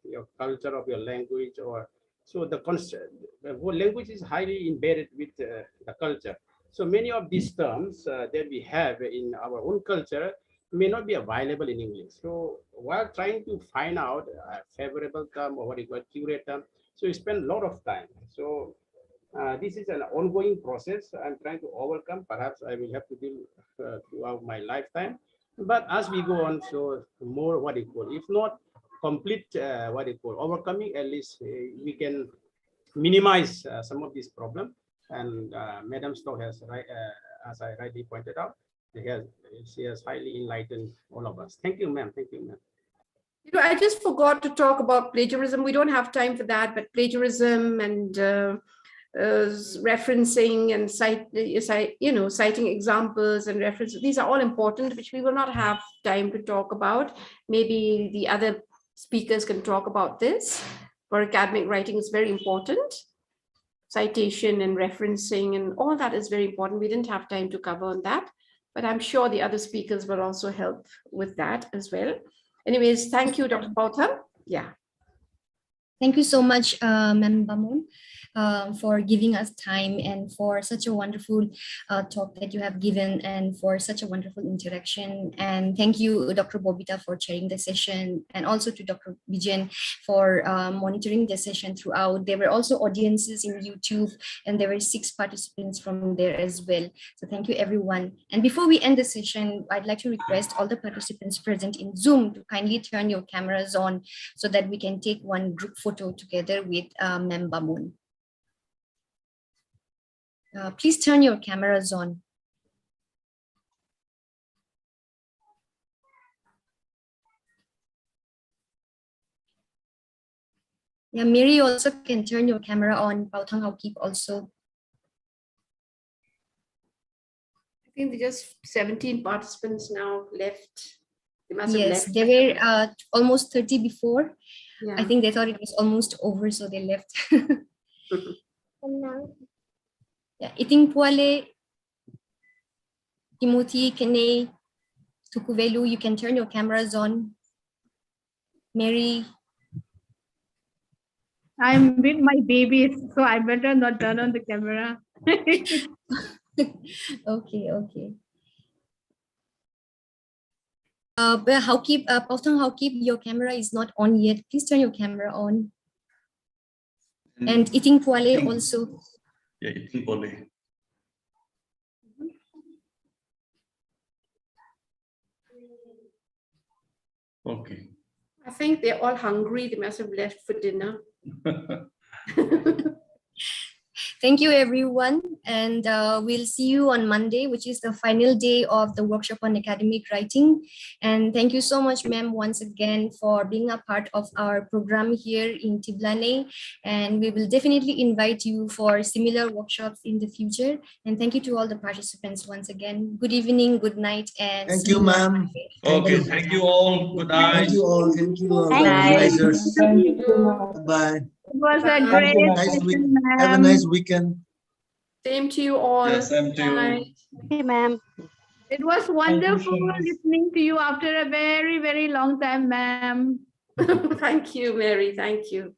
your culture of your language, or so the whole language is highly embedded with the culture. So many of these terms that we have in our own culture, may not be available in English. So while trying to find out a favorable term or what you call curate term, so you spend a lot of time. So this is an ongoing process I'm trying to overcome. Perhaps I will have to deal throughout my lifetime. But as we go on, so more what you call, if not complete what you call overcoming, at least we can minimize some of these problems. And Madam Stowe has, as I rightly pointed out, she has highly enlightened all of us. Thank you, ma'am. Thank you, ma'am. You know, I just forgot to talk about plagiarism. We don't have time for that, but plagiarism and referencing and citing examples and references, these are all important, which we will not have time to talk about. Maybe the other speakers can talk about this. For academic writing is very important. Citation and referencing and all that is very important. We didn't have time to cover on that, but I'm sure the other speakers will also help with that as well. Anyways, thank you, Dr. Pautham. Yeah. Thank you so much, Ma'am Bamon, for giving us time and for such a wonderful talk that you have given and for such a wonderful interaction. And thank you, Dr. Bobita, for chairing the session, and also to Dr. Bijen for monitoring the session throughout. There were also audiences in YouTube, and there were 6 participants from there as well. So thank you, everyone. And before we end the session, I'd like to request all the participants present in Zoom to kindly turn your cameras on so that we can take one group photo together with Ma'am Bamon. Please turn your cameras on. Yeah, Mary also can turn your camera on. Pauthang Haokip also. I think there's just 17 participants now left. They must have Yes, left. there were almost 30 before. Yeah. I think they thought it was almost over, so they left. Yeah, Iting Puale, Timothy, Kene, Tukuvelu, you can turn your cameras on. Mary. I'm with my babies, so I better not turn on the camera. Okay. But Pauthang Haokip, your camera is not on yet. Please turn your camera on. And Iting Puale also. Yeah, Iting Puale. Okay. I think they're all hungry. They must have left for dinner. Thank you, everyone. And we'll see you on Monday, which is the final day of the workshop on academic writing. And thank you so much, ma'am, once again for being a part of our program here in Tiblane. And we will definitely invite you for similar workshops in the future. And thank you to all the participants once again. Good evening, good night, and Thank you, ma'am. Okay, thank you all. Good night. Thank you all. Thank you all. Thank Organizers. you. Bye. It was a great session, Have a ma'am. nice weekend. Same to you all. Yes, same to you. Bye. you, ma'am. It was wonderful listening to you after a very, very long time, ma'am. Thank you, Mary. Thank you.